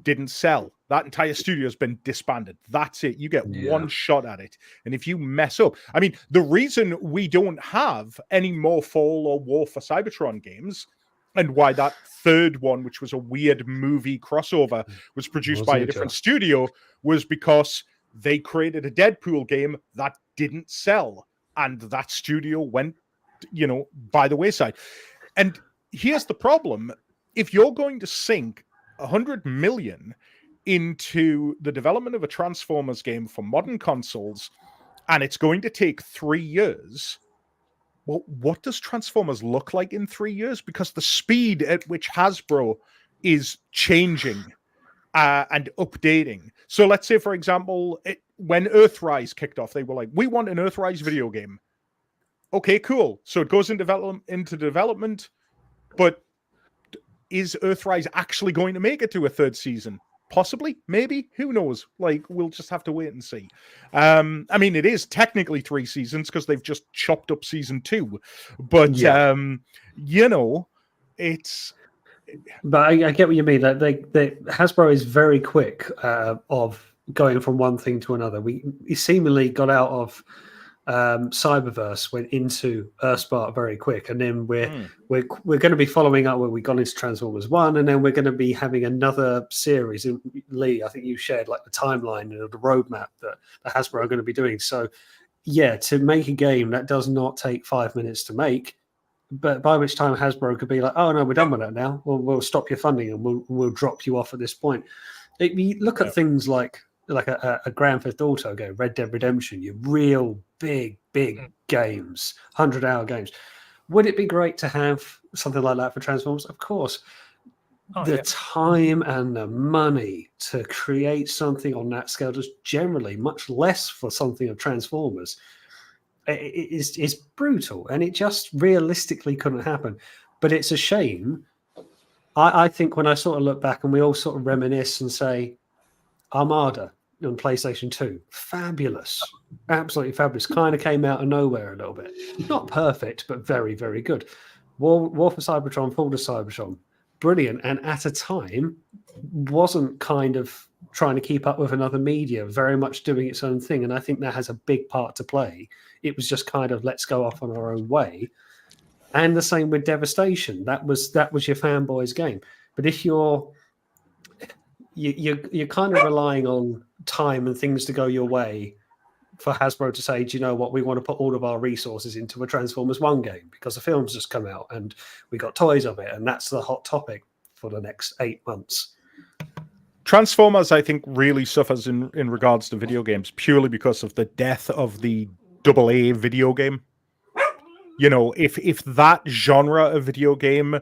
Didn't sell. That entire studio has been disbanded. That's it. You get one shot at it. And if you mess up, I mean, the reason we don't have any more Fall or War for Cybertron games, and why that third one, which was a weird movie crossover, was produced by a different studio, was because they created a Deadpool game that didn't sell. And that studio went, you know, by the wayside. And here's the problem. If you're going to sink $100 million into the development of a Transformers game for modern consoles, and it's going to take 3 years, well, what does Transformers look like in 3 years? Because the speed at which Hasbro is changing and updating. So let's say, for example, when Earthrise kicked off, they were like, we want an Earthrise video game. Okay, cool. So it goes into development, but is Earthrise actually going to make it to a third season? Possibly, maybe, who knows? Like, we'll just have to wait and see. I mean, it is technically 3 seasons because they've just chopped up season 2, but you know, it's. But I get what you mean. That Hasbro is very quick of going from one thing to another. We seemingly got out of Cyberverse, went into Earthspark very quick, and then we're going to be following up where we got into Transformers 1, and then we're going to be having another series. And Lee, I think you shared like the timeline and the roadmap that Hasbro are going to be doing. So yeah, to make a game that does not take 5 minutes to make, but by which time Hasbro could be like, oh no, we're done with that now. We'll stop your funding and we'll drop you off at this point. You look at things like a Grand Theft Auto game, Red Dead Redemption, your real big games, 100-hour games. Would it be great to have something like that for Transformers? Of course. Time and the money to create something on that scale is generally much less for something of Transformers. It's brutal, and it just realistically couldn't happen. But it's a shame. I think when I sort of look back and we all sort of reminisce and say, Armada, on PlayStation 2. Fabulous. Absolutely fabulous. Kind of came out of nowhere a little bit. Not perfect, but very, very good. War for Cybertron, Fall to Cybertron. Brilliant. And at a time, wasn't kind of trying to keep up with another media, very much doing its own thing. And I think that has a big part to play. It was just kind of, let's go off on our own way. And the same with Devastation. That was your fanboys game. But if you're kind of relying on time and things to go your way for Hasbro to say, do you know what, we want to put all of our resources into a Transformers 1 game because the film's just come out and we got toys of it, and that's the hot topic for the next 8 months. Transformers, I think, really suffers in regards to video games purely because of the death of the AA video game. You know, if that genre of video game,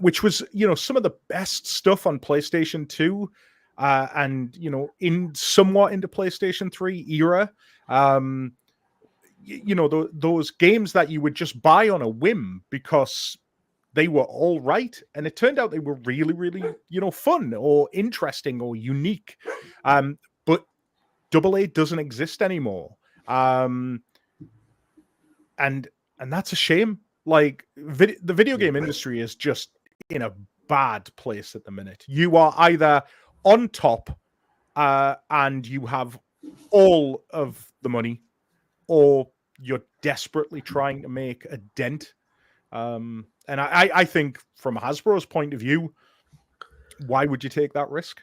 which was, you know, some of the best stuff on PlayStation 2, and, you know, somewhat into PlayStation 3 era, you know, those games that you would just buy on a whim because they were all right, and it turned out they were really, really, you know, fun or interesting or unique. But AA doesn't exist anymore, and that's a shame. Like, the video game industry is just in a bad place at the minute. You are either on top and you have all of the money, or you're desperately trying to make a dent. And I think from Hasbro's point of view, why would you take that risk?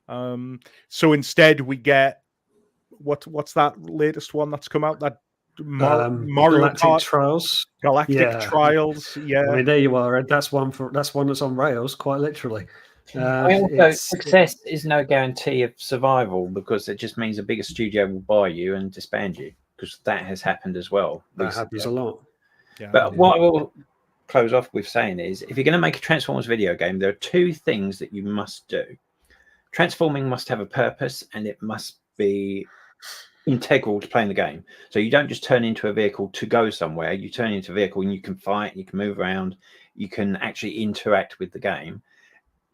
So instead we get what's that latest one that's come out? That Mario Galactic Kart Trials. Galactic Trials. Yeah. I mean, there you are. That's one that's on rails, quite literally. Success is no guarantee of survival, because it just means a bigger studio will buy you and disband you, because that has happened as well. That happens a lot. Yeah. But what I will close off with saying is, if you're going to make a Transformers video game, there are two things that you must do. Transforming must have a purpose, and it must be integral to playing the game. So you don't just turn into a vehicle to go somewhere. You turn into a vehicle and you can fight, you can move around, you can actually interact with the game.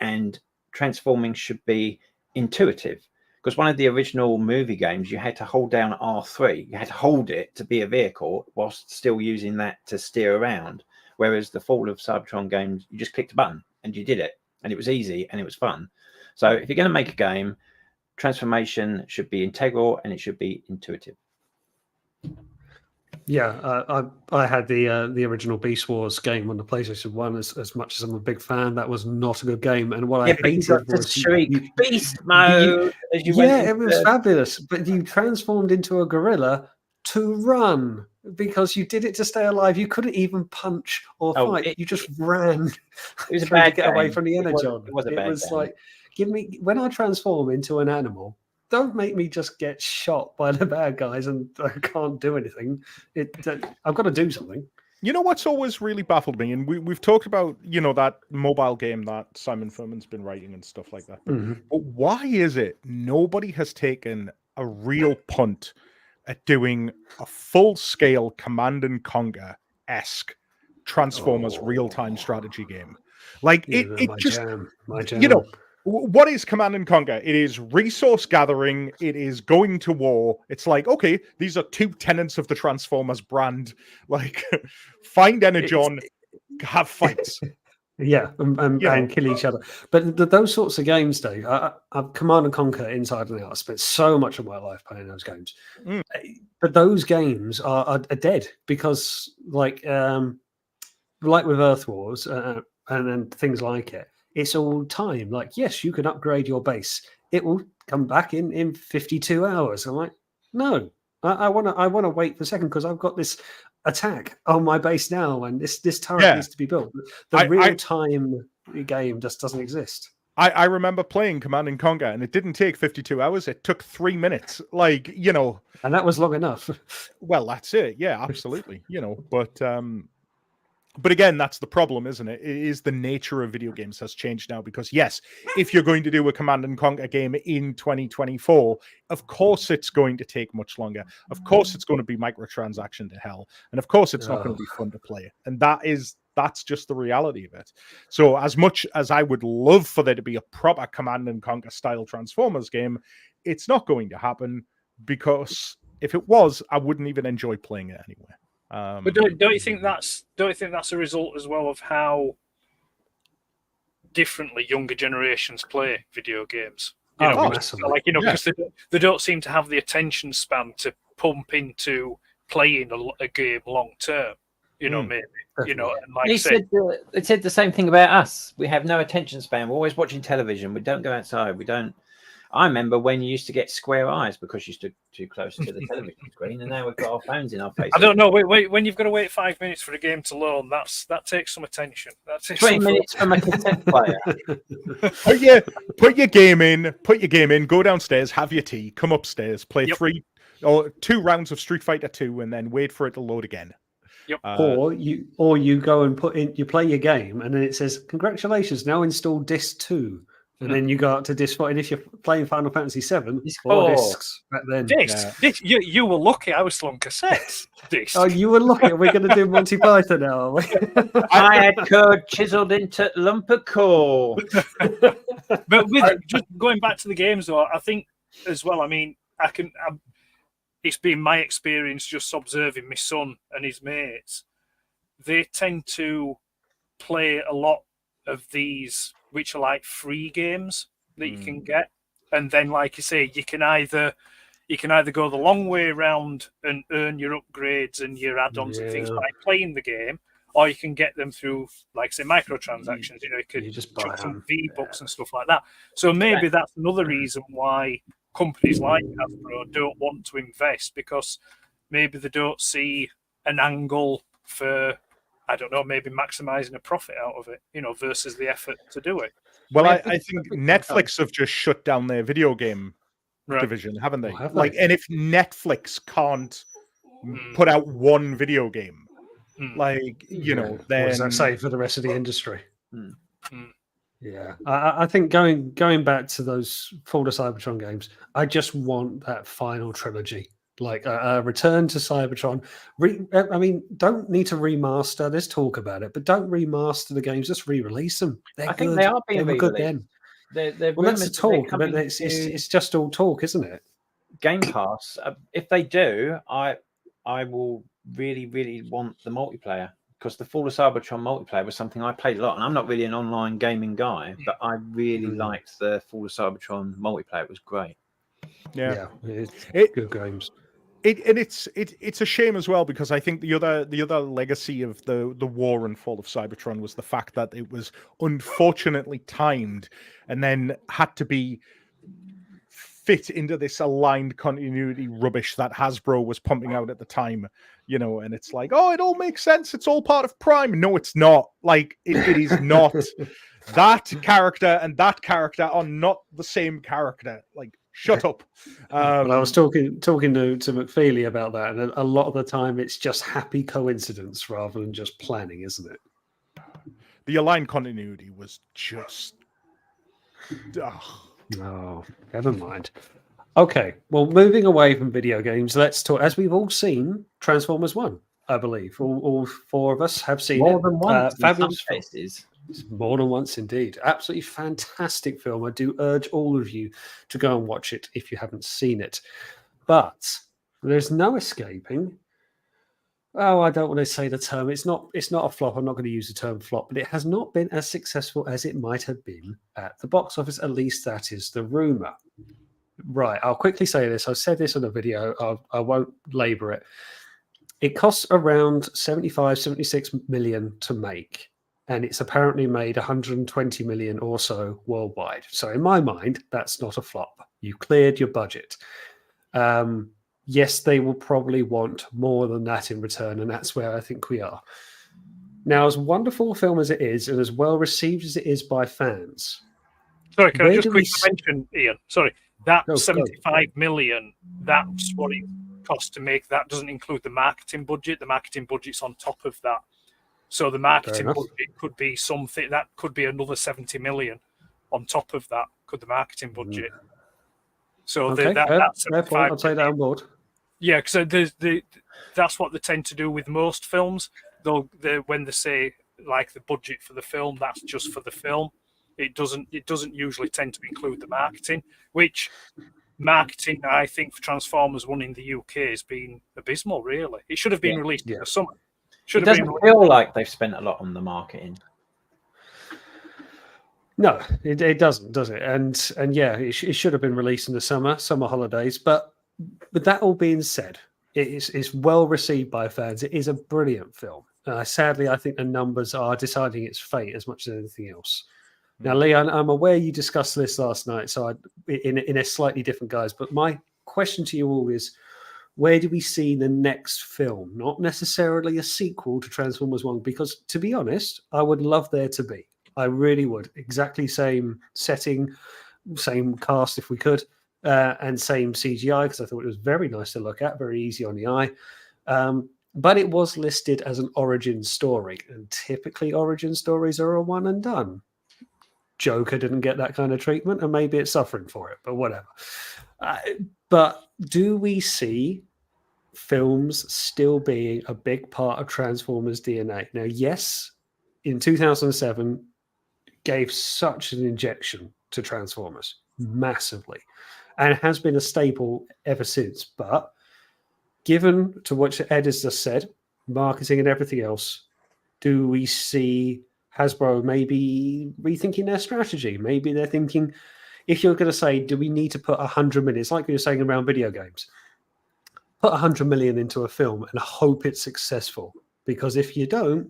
And transforming should be intuitive, because one of the original movie games, you had to hold down R3. You had to hold it to be a vehicle whilst still using that to steer around. Whereas the Fall of Cybertron games, you just clicked a button and you did it, and it was easy and it was fun. So if you're going to make a game, transformation should be integral and it should be intuitive. Yeah, I had the original Beast Wars game on the PlayStation 1. As much as I'm a big fan, that was not a good game. And what I hated was Beast Mode. It was fabulous. But you transformed into a gorilla to run because you did it to stay alive. You couldn't even punch or fight. You just ran. It was a bad to get away from the energon. It was like, give me, when I transform into an animal, don't make me just get shot by the bad guys and I can't do anything. I've got to do something. You know what's always really baffled me, and we've talked about, you know, that mobile game that Simon Furman's been writing and stuff like that. But why is it nobody has taken a real punt at doing a full-scale Command and Conquer-esque Transformers real-time strategy game? Like, my jam. You know, what is Command and Conquer? It is resource gathering. It is going to war. It's like, okay, these are two tenets of the Transformers brand. Like, find energon, have fights. And kill each other. But those sorts of games, Dave, I've Command and Conquer inside and out. I spent so much of my life playing those games. But those games are dead because, like with Earth Wars and things like it, it's all time. Like, yes, you can upgrade your base. It will come back in 52 hours. I'm like, no, I want to wait for a second because I've got this attack on my base now, and this turret needs to be built. The real time game just doesn't exist. I remember playing Command and Conquer, and it didn't take 52 hours. It took 3 minutes. Like, you know, and that was long enough. Well, that's it. Yeah, absolutely. You know, but again, that's the problem, isn't it? It is the nature of video games has changed now, because yes, if you're going to do a Command and Conquer game in 2024, of course it's going to take much longer. Of course it's going to be microtransaction to hell. And of course it's not going to be fun to play. And that is That's just the reality of it. So as much as I would love for there to be a proper Command and Conquer style Transformers game, it's not going to happen, because if it was, I wouldn't even enjoy playing it anyway. But don't you think that's a result as well of how differently younger generations play video games? Because they don't seem to have the attention span to pump into playing a game long term. Maybe. And like they said the same thing about us. We have no attention span. We're always watching television. We don't go outside. We don't. I remember when you used to get square eyes because you stood too close to the television screen, and now we've got our phones in our faces. I don't know. Wait. When you've got to wait 5 minutes for a game to load, that takes some attention. That takes 20 minutes from a cassette player. Put your game in. Go downstairs, have your tea, come upstairs, play 3 or 2 rounds of Street Fighter 2, and then wait for it to load again. Yep. Or you go and you play your game, and then it says, "Congratulations, now install disc 2." And then you go up to disc 4. And if you're playing Final Fantasy 7, disc 4 4 discs back then. Discs. You were lucky. I was still on cassettes. Discs. Oh, you were lucky. We're going to do Monty Python now, are we? I had code chiseled into lump of core. But just going back to the games, though, I think as well. I mean, it's been my experience just observing my son and his mates. They tend to play a lot of these, which are like free games that you can get, and then, like you say, you can either go the long way around and earn your upgrades and your add-ons and things by playing the game, or you can get them through, like say, microtransactions. You could just chuck buy some V-Bucks and stuff like that. So maybe that's another reason why companies like Hasbro don't want to invest, because maybe they don't see an angle for, I don't know, maybe maximizing a profit out of it, versus the effort to do it. Well, I think Netflix have just shut down their video game division, haven't they? And if Netflix can't put out one video game, then what does that say for the rest of the industry? Yeah, I think going back to those Fall to Cybertron games, I just want that final trilogy, like a return to Cybertron. Don't need to remaster. Let's talk about it, but don't remaster the games. Just re-release them. I think they are being re-released. Good then. Well, that's the talk, but it's just all talk, isn't it? Game Pass. If they do, I will really, really want the multiplayer, because the Fall of Cybertron multiplayer was something I played a lot, and I'm not really an online gaming guy, but I really liked the Fall of Cybertron multiplayer. It was great. Yeah, it's good games. It's a shame as well, because I think the other legacy of the war and Fall of Cybertron was the fact that it was unfortunately timed and then had to be fit into this aligned continuity rubbish that Hasbro was pumping out at the time, and it's like, oh, it all makes sense. It's all part of Prime. No, it's not. Like, it is not. That character and that character are not the same character. Like, shut up. Well, I was talking to McFeely about that, and a lot of the time it's just happy coincidence rather than just planning, isn't it? The aligned continuity was just... Oh, never mind. Okay, well, moving away from video games, let's talk. As we've all seen, Transformers 1, I believe. All 4 of us have seen more than once. Fabulous faces. More than once, indeed. Absolutely fantastic film. I do urge all of you to go and watch it if you haven't seen it. But there's no escaping. Oh, I don't want to say the term. It's not a flop. I'm not going to use the term flop, but it has not been as successful as it might have been at the box office. At least that is the rumor. Right. I'll quickly say this. I said this on a video. I won't labor it. It costs around 76 million to make, and it's apparently made 120 million or so worldwide. So in my mind, that's not a flop. You cleared your budget. Yes, they will probably want more than that in return, and that's where I think we are. Now, as wonderful a film as it is, and as well received as it is by fans... Sorry, can I just quickly mention, Ian? Sorry, that 75 million, that's what it costs to make. That doesn't include the marketing budget. The marketing budget's on top of that. So the marketing budget could be something, that could be another 70 million on top of that, could the marketing budget. So okay, that's I'll take that on board. Yeah, because that's what they tend to do with most films. When they say like the budget for the film, that's just for the film. It doesn't usually tend to include the marketing, which marketing, I think, for Transformers 1 in the UK has been abysmal, really. It should have been released in the summer. It doesn't feel like they've spent a lot on the marketing. No, it doesn't, does it? And yeah, it should have been released in the summer holidays. But with that all being said, it's well received by fans. It is a brilliant film. Sadly, I think the numbers are deciding its fate as much as anything else. Now, Lee, I'm aware you discussed this last night, so in a slightly different guise. But my question to you all is, where do we see the next film? Not necessarily a sequel to Transformers 1, because to be honest, I would love there to be. I really would. Exactly same setting, same cast if we could, and same CGI, because I thought it was very nice to look at, very easy on the eye. But it was listed as an origin story, and typically origin stories are a one and done. Joker didn't get that kind of treatment, and maybe it's suffering for it, but whatever. But do we see films still being a big part of Transformers DNA? Now, yes, in 2007, gave such an injection to Transformers, massively, and has been a staple ever since. But given to what Ed has just said, marketing and everything else, do we see Hasbro maybe rethinking their strategy? Maybe they're thinking, if you're going to say, do we need to put 100 million, it's like you're saying around video games, put 100 million into a film and hope it's successful. Because if you don't,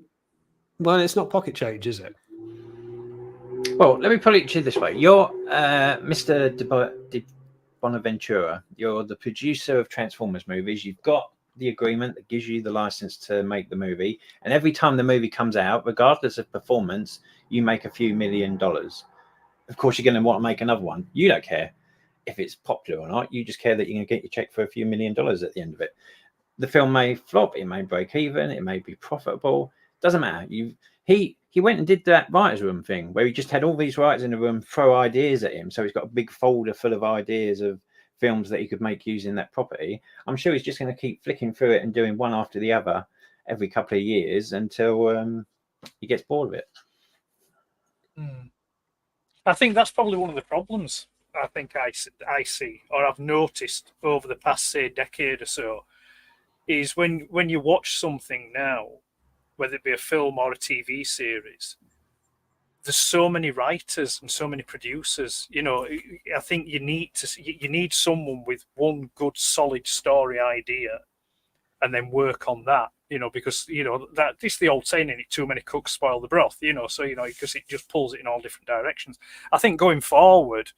well, it's not pocket change, is it? Well, let me put it to you this way. You're Mr. De Bonaventura. You're the producer of Transformers movies. You've got the agreement that gives you the license to make the movie. And every time the movie comes out, regardless of performance, you make a few $1 million. Of course, you're going to want to make another one. You don't care if it's popular or not. You just care that you're going to get your check for a few $1 million at the end of it. The film may flop. It may break even. It may be profitable. Doesn't matter. He went and did that writer's room thing where he just had all these writers in the room throw ideas at him. So he's got a big folder full of ideas of films that he could make using that property. I'm sure he's just going to keep flicking through it and doing one after the other every couple of years until he gets bored of it. I think that's probably one of the problems I think I see, or I've noticed over the past, say, decade or so, is when you watch something now, whether it be a film or a TV series, there's so many writers and so many producers. You know, I think you need someone with one good solid story idea, and then work on that. You know, because that it's the old saying, too many cooks spoil the broth. You know, so because it just pulls it in all different directions. I think going forward,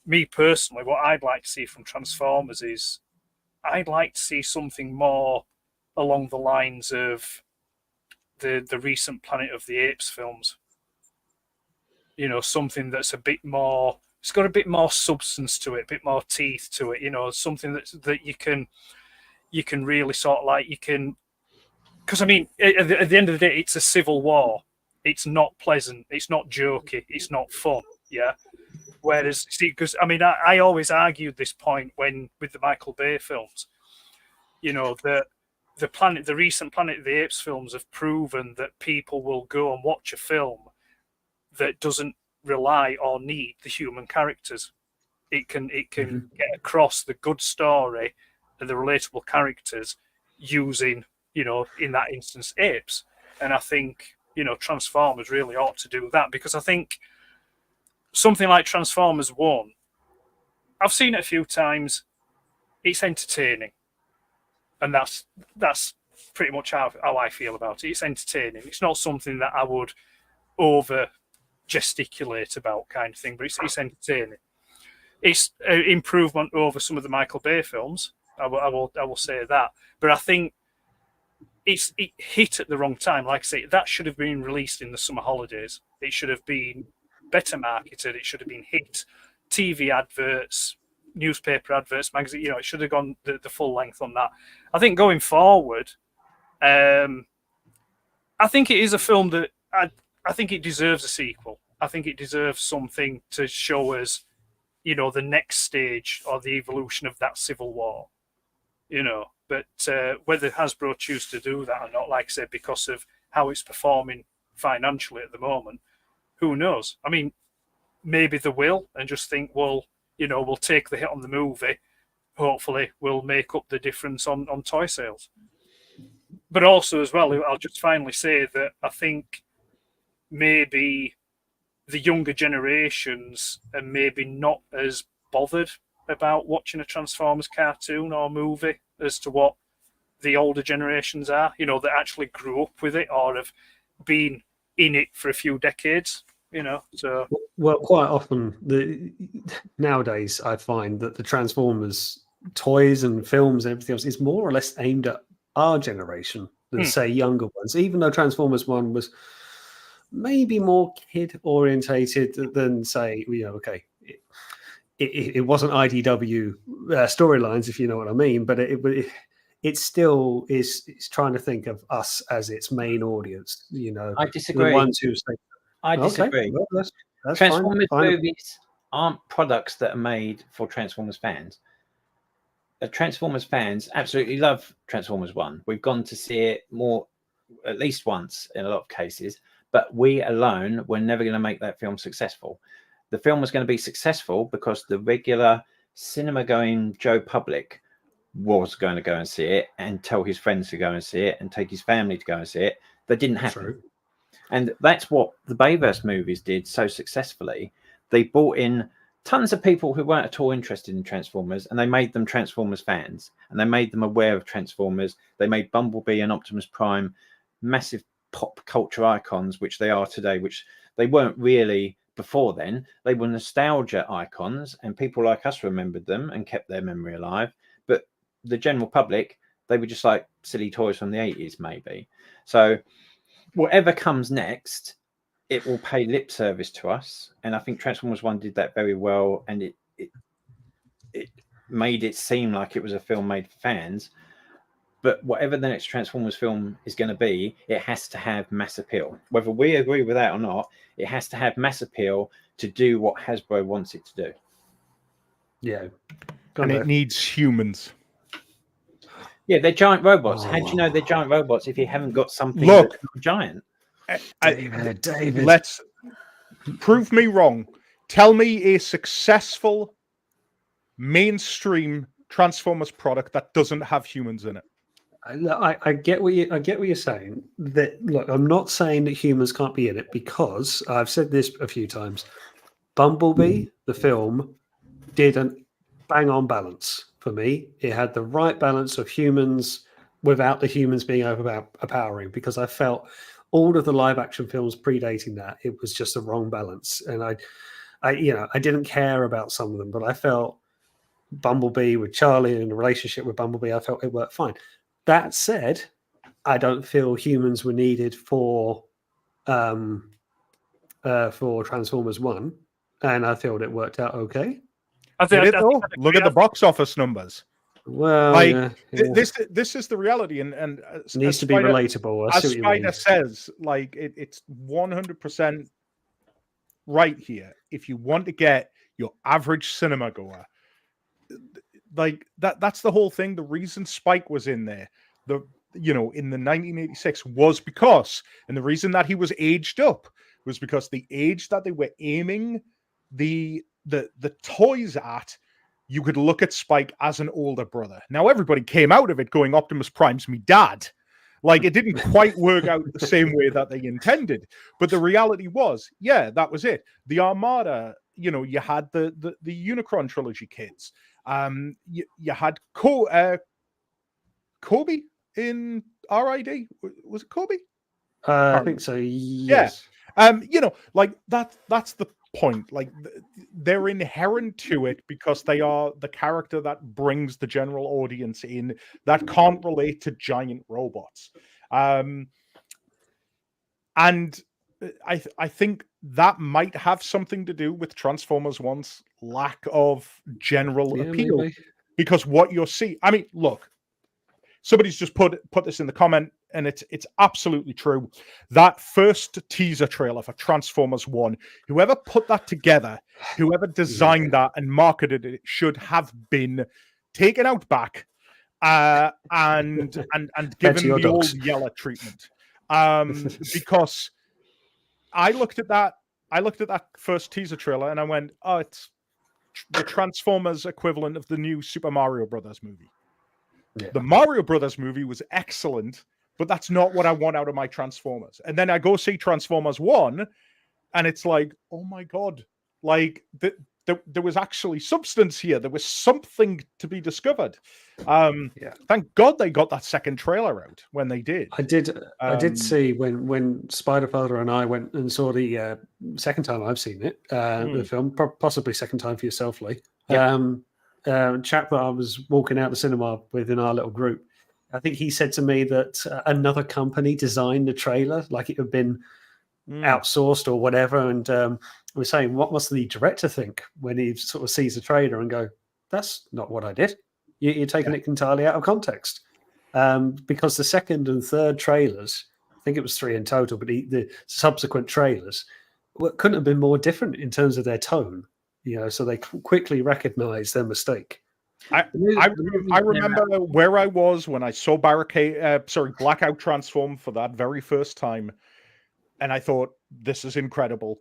me personally, what I'd like to see from Transformers is I'd like to see something more along the lines of the recent Planet of the Apes films. You know, something that's a bit more, it's got a bit more substance to it, a bit more teeth to it, something that you can really sort of like, because I mean, at the end of the day, it's a civil war. It's not pleasant. It's not jokey. It's not fun. Yeah. Whereas, because I mean, I always argued this point with the Michael Bay films, that the recent Planet of the Apes films have proven that people will go and watch a film that doesn't rely or need the human characters. It can get across the good story and the relatable characters using, in that instance, apes. And I think, Transformers really ought to do that, because I think something like Transformers 1, I've seen it a few times. It's entertaining. And that's pretty much how I feel about it. It's entertaining. It's not something that I would over gesticulate about, kind of thing, but it's entertaining. It's an improvement over some of the Michael Bay films. I will say that. But I think it hit at the wrong time. Like I say, that should have been released in the summer holidays. It should have been better marketed. It should have been hit. TV adverts, newspaper adverts, magazine. It should have gone the full length on that. I think going forward, I think it is a film that I think it deserves a sequel. I think it deserves something to show us, the next stage or the evolution of that civil war. But whether Hasbro choose to do that or not, like I said, because of how it's performing financially at the moment. Who knows? I mean, maybe they will and just think, well, we'll take the hit on the movie. Hopefully, we'll make up the difference on toy sales. But also, as well, I'll just finally say that I think maybe the younger generations are maybe not as bothered about watching a Transformers cartoon or movie as to what the older generations are, that actually grew up with it or have been in it for a few decades, so. Well, quite often nowadays I find that the Transformers toys and films and everything else is more or less aimed at our generation than say younger ones, even though Transformers 1 was maybe more kid orientated than say, okay, it wasn't IDW storylines, if you know what I mean, but it still is trying to think of us as its main audience. I disagree. The ones who say, I disagree. Okay, well, that's Transformers fine. movies aren't products that are made for Transformers fans. Transformers fans absolutely love Transformers 1. We've gone to see it at least once in a lot of cases, but we alone were never going to make that film successful. The film was going to be successful because the regular cinema-going Joe public was going to go and see it and tell his friends to go and see it and take his family to go and see it. That didn't happen. True. And that's what the Bayverse movies did so successfully. They brought in tons of people who weren't at all interested in Transformers, and they made them Transformers fans, and they made them aware of Transformers. They made Bumblebee and Optimus Prime massive pop culture icons, which they are today, which they weren't really before then. They were nostalgia icons, and people like us remembered them and kept their memory alive. But the general public, they were just like silly toys from the 80s, maybe. So whatever comes next, it will pay lip service to us, and I think Transformers 1 did that very well, and it made it seem like it was a film made for fans. But whatever the next Transformers film is going to be, it has to have mass appeal. Whether we agree with that or not, it has to have mass appeal to do what Hasbro wants it to do. Yeah. And it needs humans. Yeah, they're giant robots. How do you know they're giant robots if you haven't got something Look, that's not giant? David. Let's prove me wrong. Tell me a successful mainstream Transformers product that doesn't have humans in it. I get what you're saying. That look, I'm not saying that humans can't be in it, because I've said this a few times. Bumblebee, the film, did a bang on balance for me. It had the right balance of humans without the humans being overpowering, because I felt all of the live action films predating that, it was just the wrong balance. And I didn't care about some of them, but I felt Bumblebee with Charlie and the relationship with Bumblebee, I felt it worked fine. That said, I don't feel humans were needed for Transformers 1, and I feel it worked out okay. Look at the box office numbers. Well, this is the reality, and it needs to be relatable. As Spider says, like it's 100% right here. If you want to get your average cinema goer, like that's the whole thing. The reason Spike was in there, in the 1986 was because, and the reason that he was aged up was because the age that they were aiming the toys at, you could look at Spike as an older brother. Now everybody came out of it going, Optimus Prime's me dad. Like, it didn't quite work out the same way that they intended. But the reality was, yeah, that was it. The Armada, you had the Unicron trilogy kids. You had Kobe in RID. Was it Kobe? I think so. Yes. Yeah. That's the point. Like, they're inherent to it because they are the character that brings the general audience in that can't relate to giant robots. And I think that might have something to do with Transformers 1's lack of general appeal. Maybe. Because what you'll see, I mean, look, somebody's just put this in the comment, and it's absolutely true. That first teaser trailer for Transformers 1, whoever put that together, whoever designed that and marketed it, should have been taken out back and given the old Yeller treatment. Because I looked at that first teaser trailer and I went, oh, it's the Transformers equivalent of the new Super Mario Brothers movie. Yeah. The Mario Brothers movie was excellent, but that's not what I want out of my Transformers. And then I go see Transformers 1, and it's like, oh my God, like there was actually substance here. There was something to be discovered. Thank God they got that second trailer out when they did. I did see when Spiderfather and I went and saw the second time I've seen it, the film, possibly second time for yourself, Lee. Yeah. Chap that I was walking out the cinema with in our little group, I think he said to me that another company designed the trailer, like it had been outsourced or whatever, and we're saying, what must the director think when he sort of sees the trailer and go, that's not what I did. You're taking it entirely out of context. Because the second and third trailers, I think it was 3 in total, but the subsequent trailers couldn't have been more different in terms of their tone. So they quickly recognized their mistake. I remember where I was when I saw Blackout transform for that very first time, and I thought, this is incredible.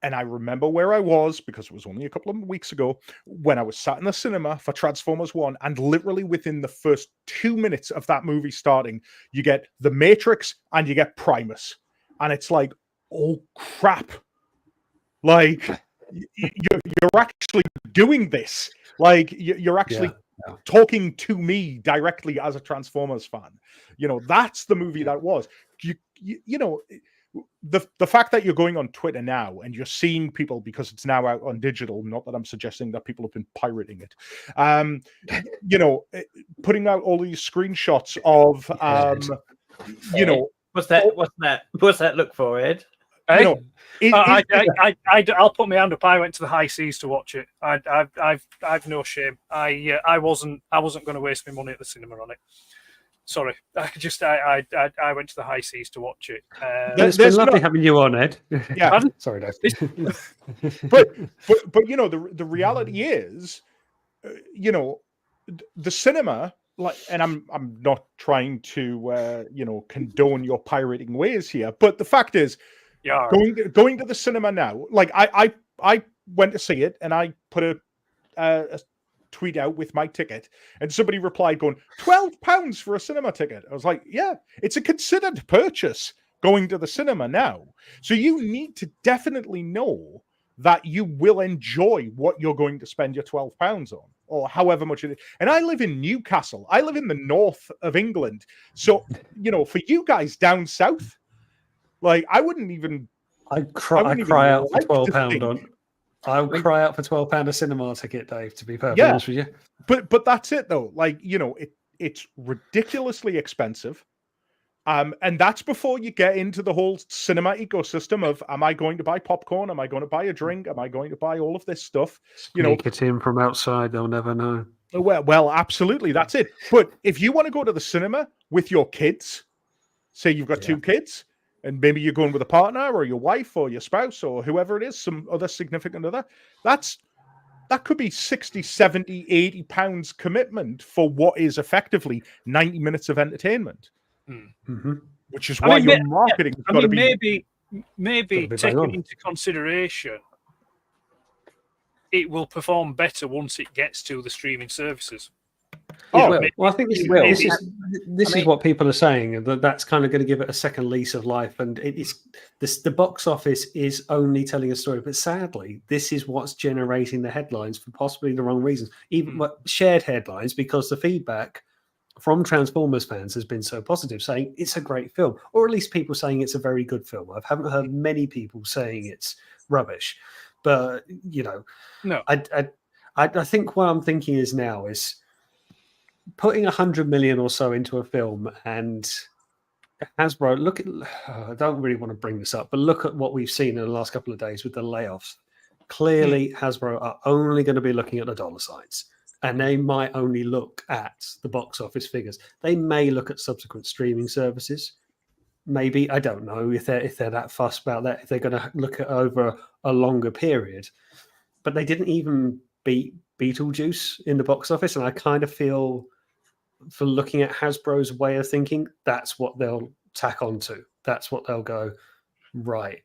And I remember where I was, because it was only a couple of weeks ago, when I was sat in the cinema for Transformers 1, and literally within the first 2 minutes of that movie starting, you get The Matrix and you get Primus. And it's like, oh crap. Like, you're actually doing this. Like, you're actually talking to me directly as a Transformers fan. That's the movie that was. The fact that you're going on Twitter now and you're seeing people, because it's now out on digital, not that I'm suggesting that people have been pirating it, putting out all these screenshots of, what's that look for, Ed? I'll put my hand up. I went to the high seas to watch it. I've no shame. I wasn't going to waste my money at the cinema on it. Sorry, I went to the high seas to watch it. It's been lovely having you on, Ed. Yeah, sorry, Dave. but the reality is, the cinema, like, and I'm not trying to condone your pirating ways here, but the fact is, going to the cinema now, like I went to see it and I put a tweet out with my ticket, and somebody replied going, £12 for a cinema ticket. I was like, yeah, it's a considered purchase going to the cinema now. So you need to definitely know that you will enjoy what you're going to spend your £12 on, or however much it is. And I live in Newcastle. I live in the north of England. So, for you guys down south, like, I wouldn't even... I'd cry out for £12 on... I would cry out for £12 a cinema ticket, Dave, to be perfectly honest with you. But that's it, though. Like, it's ridiculously expensive. And that's before you get into the whole cinema ecosystem of, am I going to buy popcorn? Am I going to buy a drink? Am I going to buy all of this stuff? Sneak it in from outside, they'll never know. Well, absolutely, that's it. But if you want to go to the cinema with your kids, say you've got 2 kids, and maybe you're going with a partner or your wife or your spouse or whoever it is, some other significant other, that could be 60, 70, 80 pounds commitment for what is effectively 90 minutes of entertainment. Mm-hmm. Which is why your marketing has got to be... Maybe taking into consideration, it will perform better once it gets to the streaming services. Well, I think this is what people are saying, that's kind of going to give it a second lease of life. And the box office is only telling a story, but sadly, this is what's generating the headlines for possibly the wrong reasons, even shared headlines, because the feedback from Transformers fans has been so positive, saying it's a great film, or at least people saying it's a very good film. I haven't heard many people saying it's rubbish, but no, I think what I'm thinking is now is putting 100 million or so into a film, and Hasbro, I don't really want to bring this up, but look at what we've seen in the last couple of days with the layoffs. Clearly, Hasbro are only going to be looking at the dollar signs, and they might only look at the box office figures. They may look at subsequent streaming services. Maybe, I don't know if they're that fussed about that, if they're going to look at over a longer period. But they didn't even beat Beetlejuice in the box office, and I kind of feel, for looking at Hasbro's way of thinking, that's what they'll tack onto. That's what they'll go, right.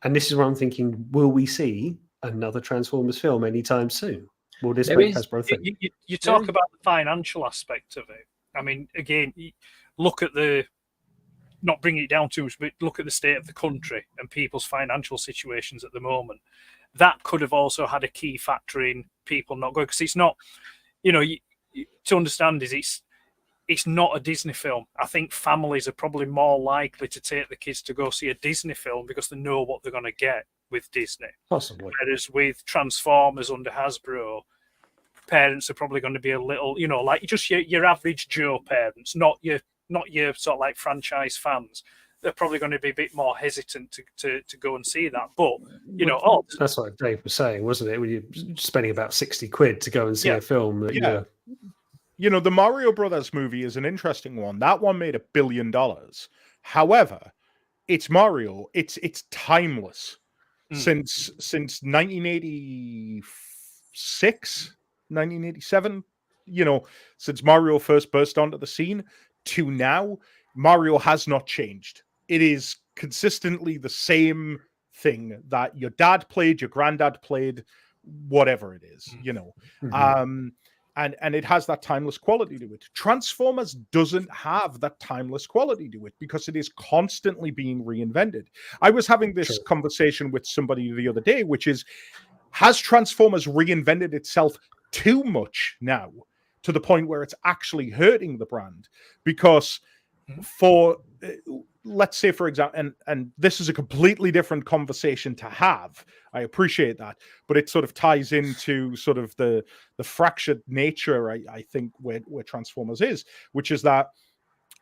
And this is where I'm thinking: will we see another Transformers film anytime soon? Will this There make is- Hasbro think? You talk about the financial aspect of it. I mean, again, look at not bringing it down too much, but look at the state of the country and people's financial situations at the moment. That could have also had a key factor in people not going, because it's not, to understand is it's not a Disney film. I think families are probably more likely to take the kids to go see a Disney film because they know what they're going to get with Disney. Possibly. Whereas with Transformers under Hasbro, parents are probably going to be a little, like just your average Joe parents, not your sort of like franchise fans. They're probably going to be a bit more hesitant to go and see that. But that's what Dave was saying, wasn't it? When you're spending about 60 quid to go and see a film that the Mario Brothers movie is an interesting one. That one made $1 billion. However, it's Mario. It's timeless. Since 1986, 1987, since Mario first burst onto the scene to now, Mario has not changed. It is consistently the same thing that your dad played, your granddad played, whatever it is, and it has that timeless quality to it. Transformers doesn't have that timeless quality to it because it is constantly being reinvented. I was having this conversation with somebody the other day, which is, has Transformers reinvented itself too much now to the point where it's actually hurting the brand? Because for, let's say, for example, and this is a completely different conversation to have. I appreciate that, but it sort of ties into sort of the fractured nature, I think, where Transformers is, which is that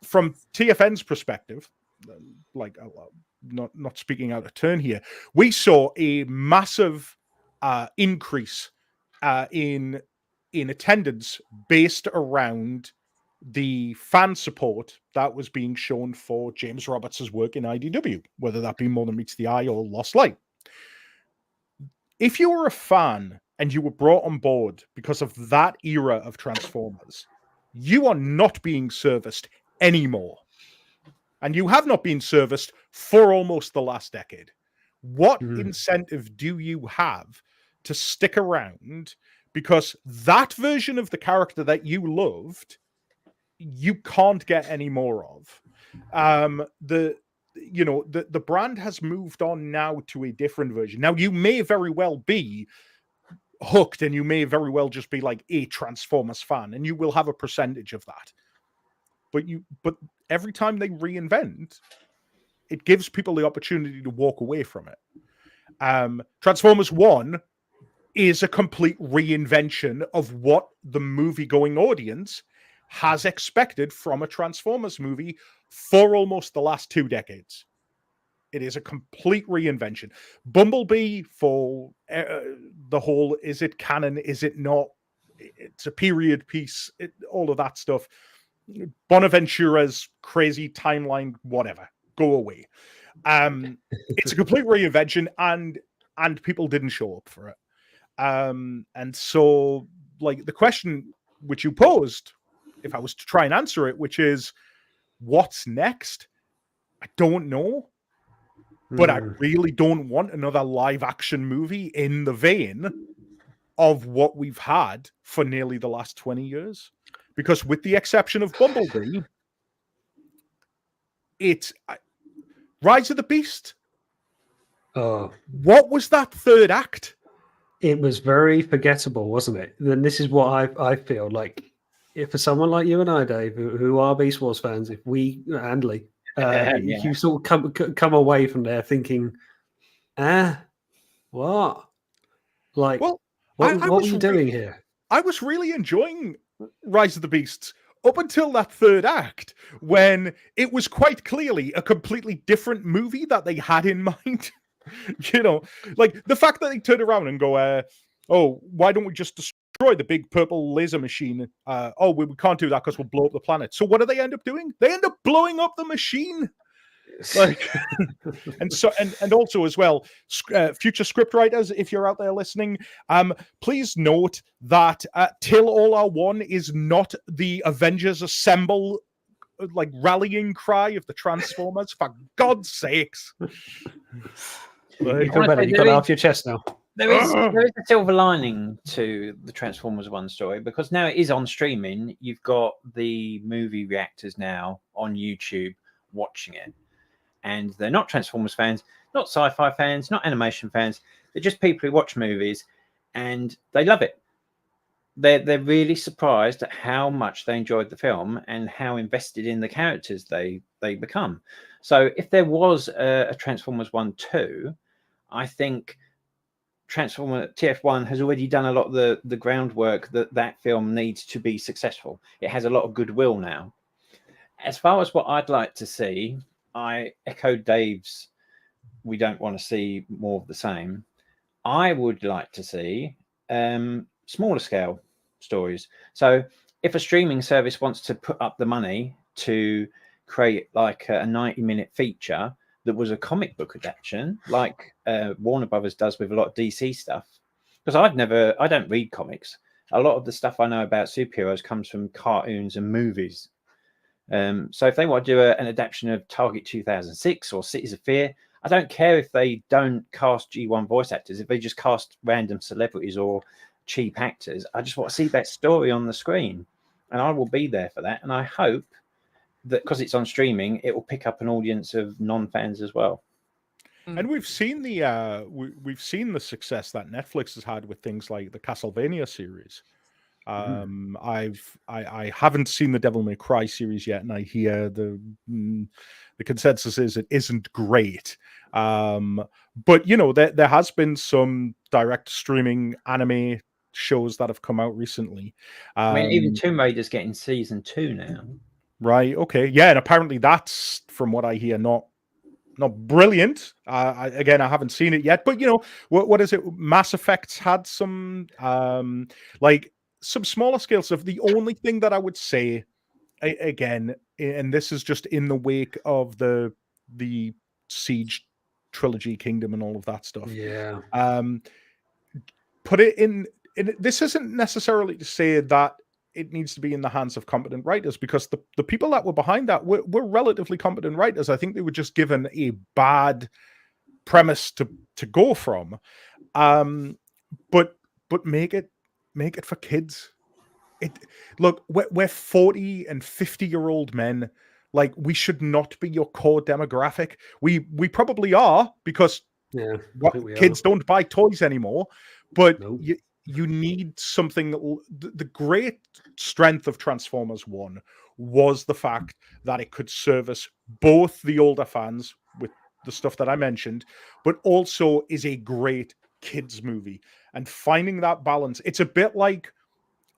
from TFN's perspective, like not speaking out of turn here, we saw a massive increase in attendance based around the fan support that was being shown for James Roberts' work in IDW, whether that be More Than Meets the Eye or Lost Light. If you were a fan and you were brought on board because of that era of Transformers, you are not being serviced anymore. And you have not been serviced for almost the last decade. What incentive do you have to stick around? Because that version of the character that you loved, you can't get any more of. The brand has moved on now to a different version. Now, you may very well be hooked, and you may very well just be like a Transformers fan, and you will have a percentage of that. But every time they reinvent, it gives people the opportunity to walk away from it. Transformers 1 is a complete reinvention of what the movie-going audience has expected from a Transformers movie for almost the last 2 decades. It is a complete reinvention. Bumblebee, for the whole, is it canon, is it not? It's a period piece, all of that stuff. Bonaventura's crazy timeline, whatever, go away. It's a complete reinvention, and people didn't show up for it. And so, like, the question which you posed, if I was to try and answer it, which is, what's next? I don't know. But I really don't want another live action movie in the vein of what we've had for nearly the last 20 years. Because with the exception of Bumblebee, it's Rise of the Beast. Oh, what was that third act? It was very forgettable, wasn't it? Then this is what I feel like. If for someone like you and I, Dave, who are Beast Wars fans, if we and Lee, you sort of come away from there thinking, what? Like, well, what were you doing here? I was really enjoying Rise of the Beasts up until that third act, when it was quite clearly a completely different movie that they had in mind. Like the fact that they turned around and go, oh, why don't we just destroy the big purple laser machine? We can't do that because we'll blow up the planet. So what do they end up doing? They end up blowing up the machine. Like, and also as well, future script writers, if you're out there listening, please note that Till All Are One is not the Avengers Assemble like rallying cry of the Transformers. For God's sakes. You feel better. You got it off your chest now. There is a silver lining to the Transformers 1 story, because now it is on streaming. You've got the movie reactors now on YouTube watching it. And they're not Transformers fans, not sci-fi fans, not animation fans. They're just people who watch movies and they love it. They're really surprised at how much they enjoyed the film and how invested in the characters they become. So if there was a Transformers 1-2, I think Transformer TF1 has already done a lot of the groundwork that film needs to be successful. It has a lot of goodwill now. As far as what I'd like to see, I echo Dave's, we don't want to see more of the same. I would like to see smaller scale stories. So if a streaming service wants to put up the money to create like a 90-minute feature that was a comic book adaptation, like Warner Brothers does with a lot of DC stuff, because I don't read comics. A lot of the stuff I know about superheroes comes from cartoons and movies. So if they want to do an adaptation of Target 2006 or Cities of Fear, I don't care if they don't cast G1 voice actors, if they just cast random celebrities or cheap actors. I just want to see that story on the screen, and I will be there for that. And I hope that because it's on streaming, it will pick up an audience of non-fans as well. And we've seen the success that Netflix has had with things like the Castlevania series. I haven't seen the Devil May Cry series yet, and I hear the consensus is it isn't great. But you know, there has been some direct streaming anime shows that have come out recently. I mean, even Tomb Raider's getting season 2 now. Right. Okay. Yeah, and apparently that's, from what I hear, not brilliant. I haven't seen it yet, but you know, what is it? Mass Effect's had some like some smaller scale stuff. The only thing that I would say, again, and this is just in the wake of the Siege trilogy, Kingdom, and all of that stuff. Yeah. Put it in. This isn't necessarily to say that it needs to be in the hands of competent writers, because the people that were behind that were relatively competent writers. I think they were just given a bad premise to go from. But make it for kids. Look, we're 40 and 50-year-old men. Like, we should not be your core demographic. We probably are, because kids don't buy toys anymore. But nope. You need something. The great strength of Transformers 1 was the fact that it could service both the older fans with the stuff that I mentioned, but also is a great kids movie. And finding that balance, it's a bit like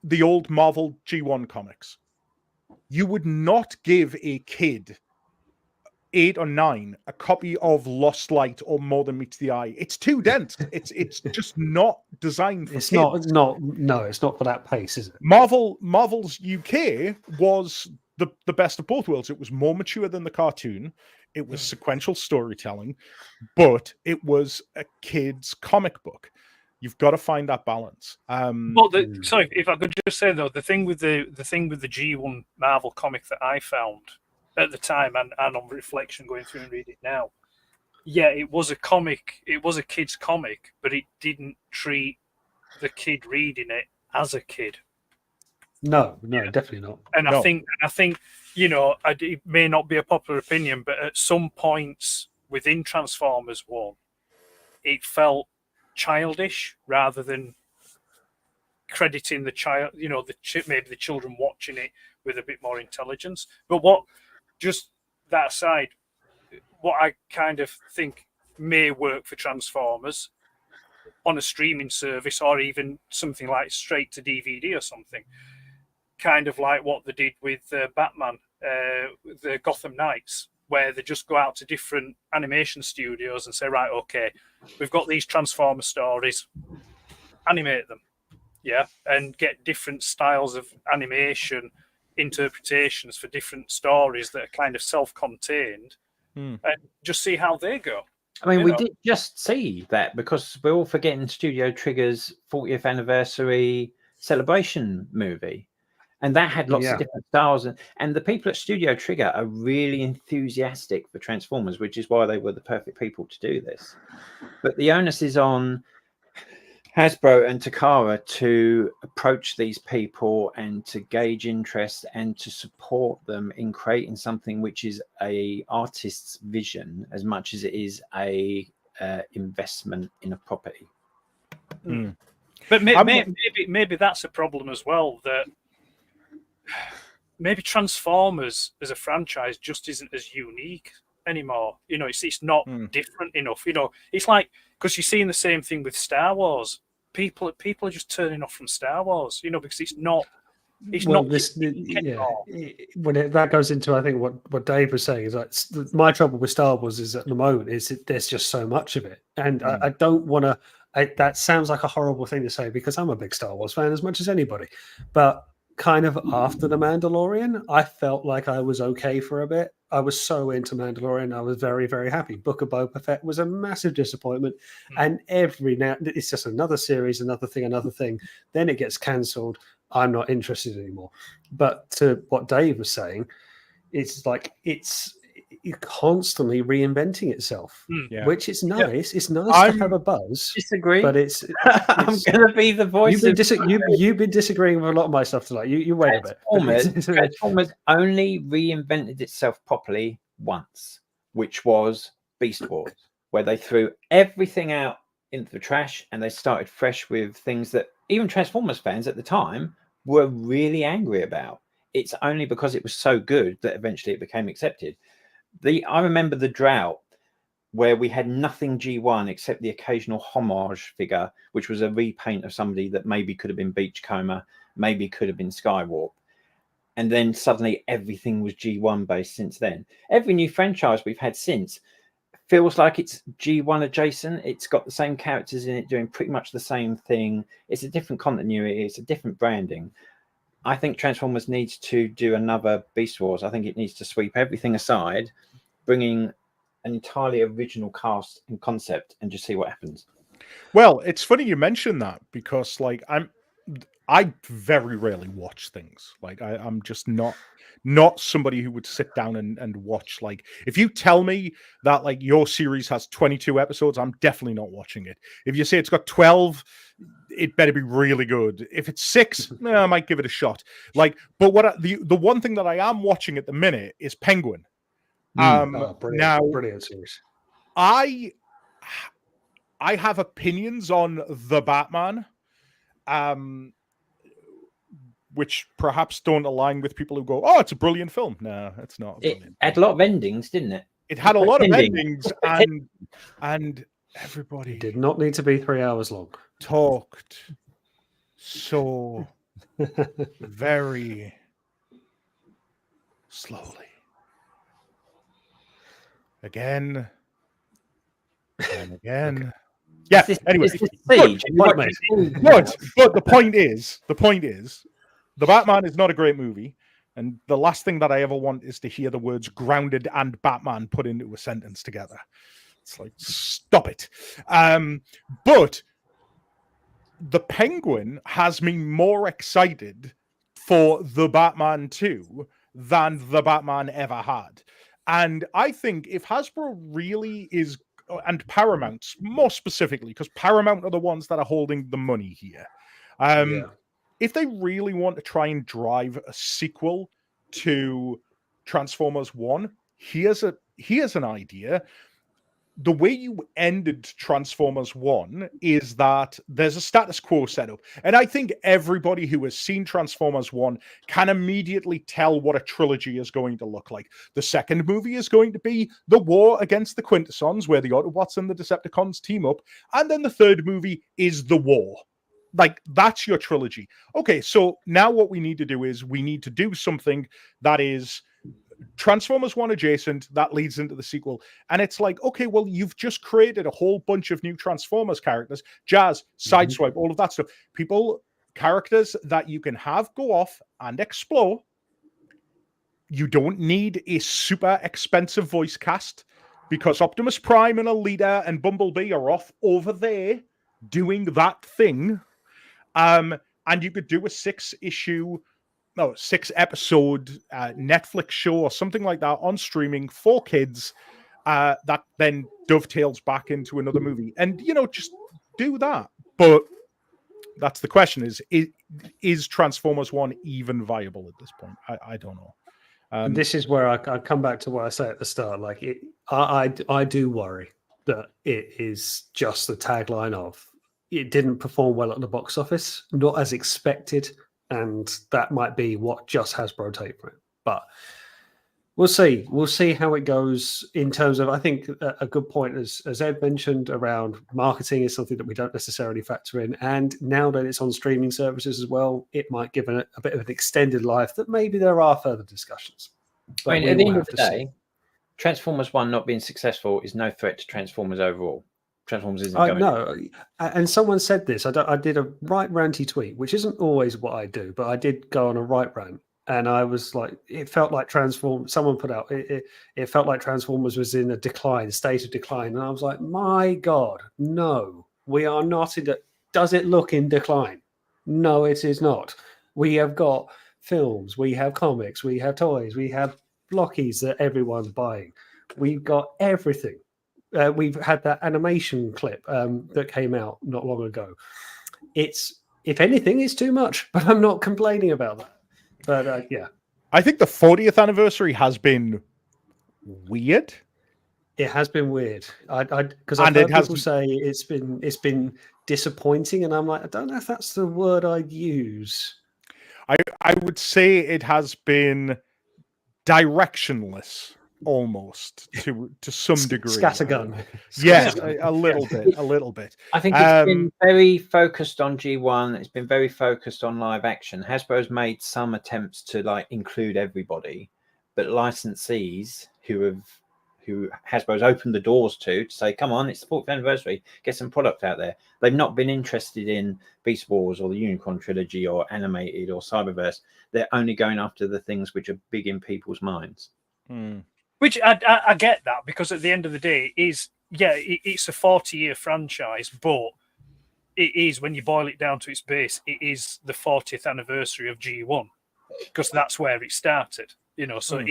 the old Marvel G1 comics. You would not give a kid 8 or 9 a copy of Lost Light or More Than Meets the Eye. It's too dense. It's just not designed for kids. It's not for that pace, is it? Marvel's UK was the best of both worlds. It was more mature than the cartoon. It was sequential storytelling, but it was a kid's comic book. You've got to find that balance. Sorry, if I could just say though, the thing with the G1 Marvel comic that I found at the time, and on reflection going through and reading it now, yeah, it was a comic. It was a kid's comic, but it didn't treat the kid reading it as a kid. No, definitely not. And I think you know, it may not be a popular opinion, but at some points within Transformers 1, it felt childish rather than crediting the child. You know, maybe the children watching it with a bit more intelligence. But just that aside, what I kind of think may work for Transformers on a streaming service, or even something like straight to DVD or something, kind of like what they did with Batman, the Gotham Knights, where they just go out to different animation studios and say, right, okay, we've got these Transformer stories, animate them, yeah, and get different styles of animation interpretations for different stories that are kind of self-contained, and just see how they go. I mean, we did just see that, because we're all forgetting Studio Trigger's 40th anniversary celebration movie. And that had lots of different styles. And the people at Studio Trigger are really enthusiastic for Transformers, which is why they were the perfect people to do this. But the onus is on Hasbro and Takara to approach these people and to gauge interest and to support them in creating something which is a artist's vision as much as it is a investment in a property. Mm. But maybe that's a problem as well, that maybe Transformers as a franchise just isn't as unique anymore. You know, it's not different enough. You know, it's like, because you're seeing the same thing with Star Wars. People are just turning off from Star Wars, you know, because it's not. When that goes into, I think what Dave was saying is like, my trouble with Star Wars is at the moment is that there's just so much of it, and I don't want to. That sounds like a horrible thing to say because I'm a big Star Wars fan as much as anybody, but kind of after The Mandalorian, I felt like I was okay for a bit. I was so into Mandalorian. I was very, very happy. Book of Boba Fett was a massive disappointment. And every now, it's just another series, another thing. Then it gets cancelled. I'm not interested anymore. But to what Dave was saying, it's like it's constantly reinventing itself, which is nice. It's nice to have a buzz. Disagree, but it's I'm going to be the voice. You've been disagreeing with a lot of my stuff tonight. You wait a bit. Transformers only reinvented itself properly once, which was Beast Wars, where they threw everything out into the trash and they started fresh with things that even Transformers fans at the time were really angry about. It's only because it was so good that eventually it became accepted. I remember the drought where we had nothing G1 except the occasional homage figure, which was a repaint of somebody that maybe could have been Beachcomber, maybe could have been Skywarp. And then suddenly everything was G1 based since then. Every new franchise we've had since feels like it's G1 adjacent. It's got the same characters in it doing pretty much the same thing. It's a different continuity. It's a different branding. I think Transformers needs to do another Beast Wars. I think it needs to sweep everything aside, bringing an entirely original cast and concept, and just see what happens. Well, it's funny you mention that because, like, I very rarely watch things. Like, I'm just not somebody who would sit down and watch. Like, if you tell me that like your series has 22 episodes, I'm definitely not watching it. If you say it's got 12, it better be really good. If it's 6, I might give it a shot. Like, but the one thing that I am watching at the minute is Penguin. Brilliant series. I have opinions on The Batman, which perhaps don't align with people who go, "Oh, it's a brilliant film." No, it's not. It had a lot of endings, didn't it? It had a lot of endings, and everybody did not need to be 3 hours long. Talked so very slowly. Again and again. Okay. Yeah. Anyway, but the point is, The Batman is not a great movie, and the last thing that I ever want is to hear the words "grounded" and "Batman" put into a sentence together. It's like, stop it. But the Penguin has me more excited for The Batman 2 than The Batman ever had. And I think if Hasbro really is, and Paramount more specifically, because Paramount are the ones that are holding the money here. If they really want to try and drive a sequel to Transformers 1, here's an idea. The way you ended Transformers 1 is that there's a status quo set up. And I think everybody who has seen Transformers 1 can immediately tell what a trilogy is going to look like. The second movie is going to be the war against the Quintessons, where the Autobots and the Decepticons team up. And then the third movie is the war. Like, that's your trilogy. Okay, so now what we need to do is we need to do something that is Transformers 1 adjacent that leads into the sequel. And it's like, okay, well, you've just created a whole bunch of new Transformers characters, Jazz, Sideswipe, all of that stuff. Characters that you can have go off and explore. You don't need a super expensive voice cast because Optimus Prime and Alita and Bumblebee are off over there doing that thing. And you could do a 6-issue 6-episode Netflix show or something like that on streaming for kids that then dovetails back into another movie, and just do that. But that's the question: is Transformers 1 even viable at this point? I don't know. And this is where I come back to what I say at the start. Like I do worry that it is just the tagline of it didn't perform well at the box office, not as expected, and that might be what just Hasbro take for it. But we'll see. We'll see how it goes in terms of, I think a good point, as Ed mentioned, around marketing is something that we don't necessarily factor in. And now that it's on streaming services as well, it might give it a bit of an extended life that maybe there are further discussions. But I mean, at the end of the day, Transformers 1 not being successful is no threat to Transformers overall. Transformers isn't going. No, and someone said this. I did a right ranty tweet, which isn't always what I do, but I did go on a right rant. And I was like, it felt like someone put out, it felt like Transformers was in a state of decline. And I was like, my God, no, we are not in does it look in decline? No, it is not. We have got films, we have comics, we have toys, we have blockies that everyone's buying. We've got everything. We've had that animation clip that came out not long ago. It's, if anything, it's too much, but I'm not complaining about that. But yeah, I think the 40th anniversary has been weird. It has been weird. Because I've heard people say it's been disappointing, and I'm like, I don't know if that's the word I'd use. I would say it has been directionless, almost to some degree. Scattergun. Yes, a little bit. I think it's been very focused on G1. It's been very focused on live action. Hasbro's made some attempts to include everybody, but licensees who Hasbro's opened the doors to say, come on, it's the 40th anniversary, get some product out there. They've not been interested in Beast Wars or the Unicron trilogy or animated or Cyberverse. They're only going after the things which are big in people's minds. Which I get that, because at the end of the day, it's a 40-year franchise, but it is, when you boil it down to its base, it is the 40th anniversary of G1, because that's where it started. So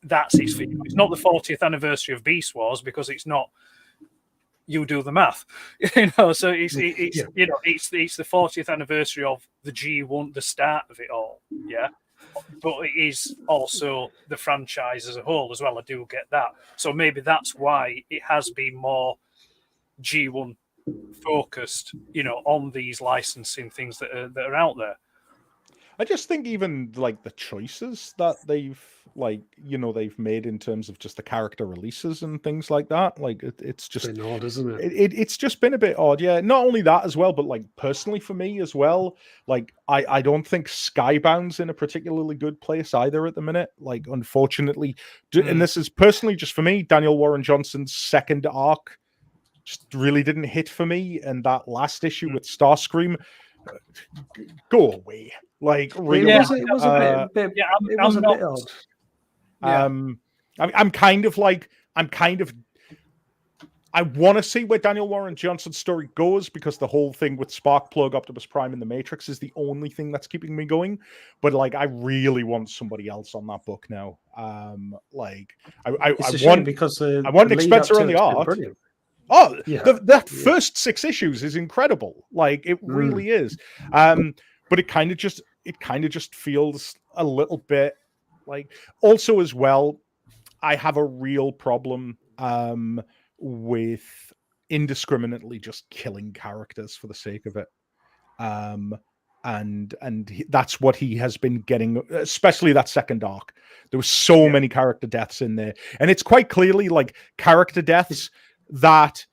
that's its thing. It's not the 40th anniversary of Beast Wars, because it's not. You do the math, So it's the 40th anniversary of the G1, the start of it all. Yeah. But it is also the franchise as a whole as well. I do get that. So maybe that's why it has been more G1 focused, on these licensing things that are out there. I just think even the choices that they've made in terms of just the character releases and things like that, it's just been odd, isn't it? It's just been a bit odd. Yeah, not only that as well, but personally for me as well, I don't think Skybound's in a particularly good place either at the minute. Unfortunately, and this is personally just for me, Daniel Warren Johnson's second arc just really didn't hit for me, and that last issue with Starscream, go away. Really, it was a bit odd. I want to see where Daniel Warren Johnson's story goes, because the whole thing with Sparkplug, Optimus Prime, and the Matrix is the only thing that's keeping me going. But I really want somebody else on that book now. I want Nick Spencer on the art. Brilliant. Oh, yeah. That first 6 issues is incredible. It really is. But it kind of just feels a little bit also as well, I have a real problem with indiscriminately just killing characters for the sake of it. And that's what he has been getting, especially that second arc. There were so many character deaths in there, and it's quite clearly character deaths that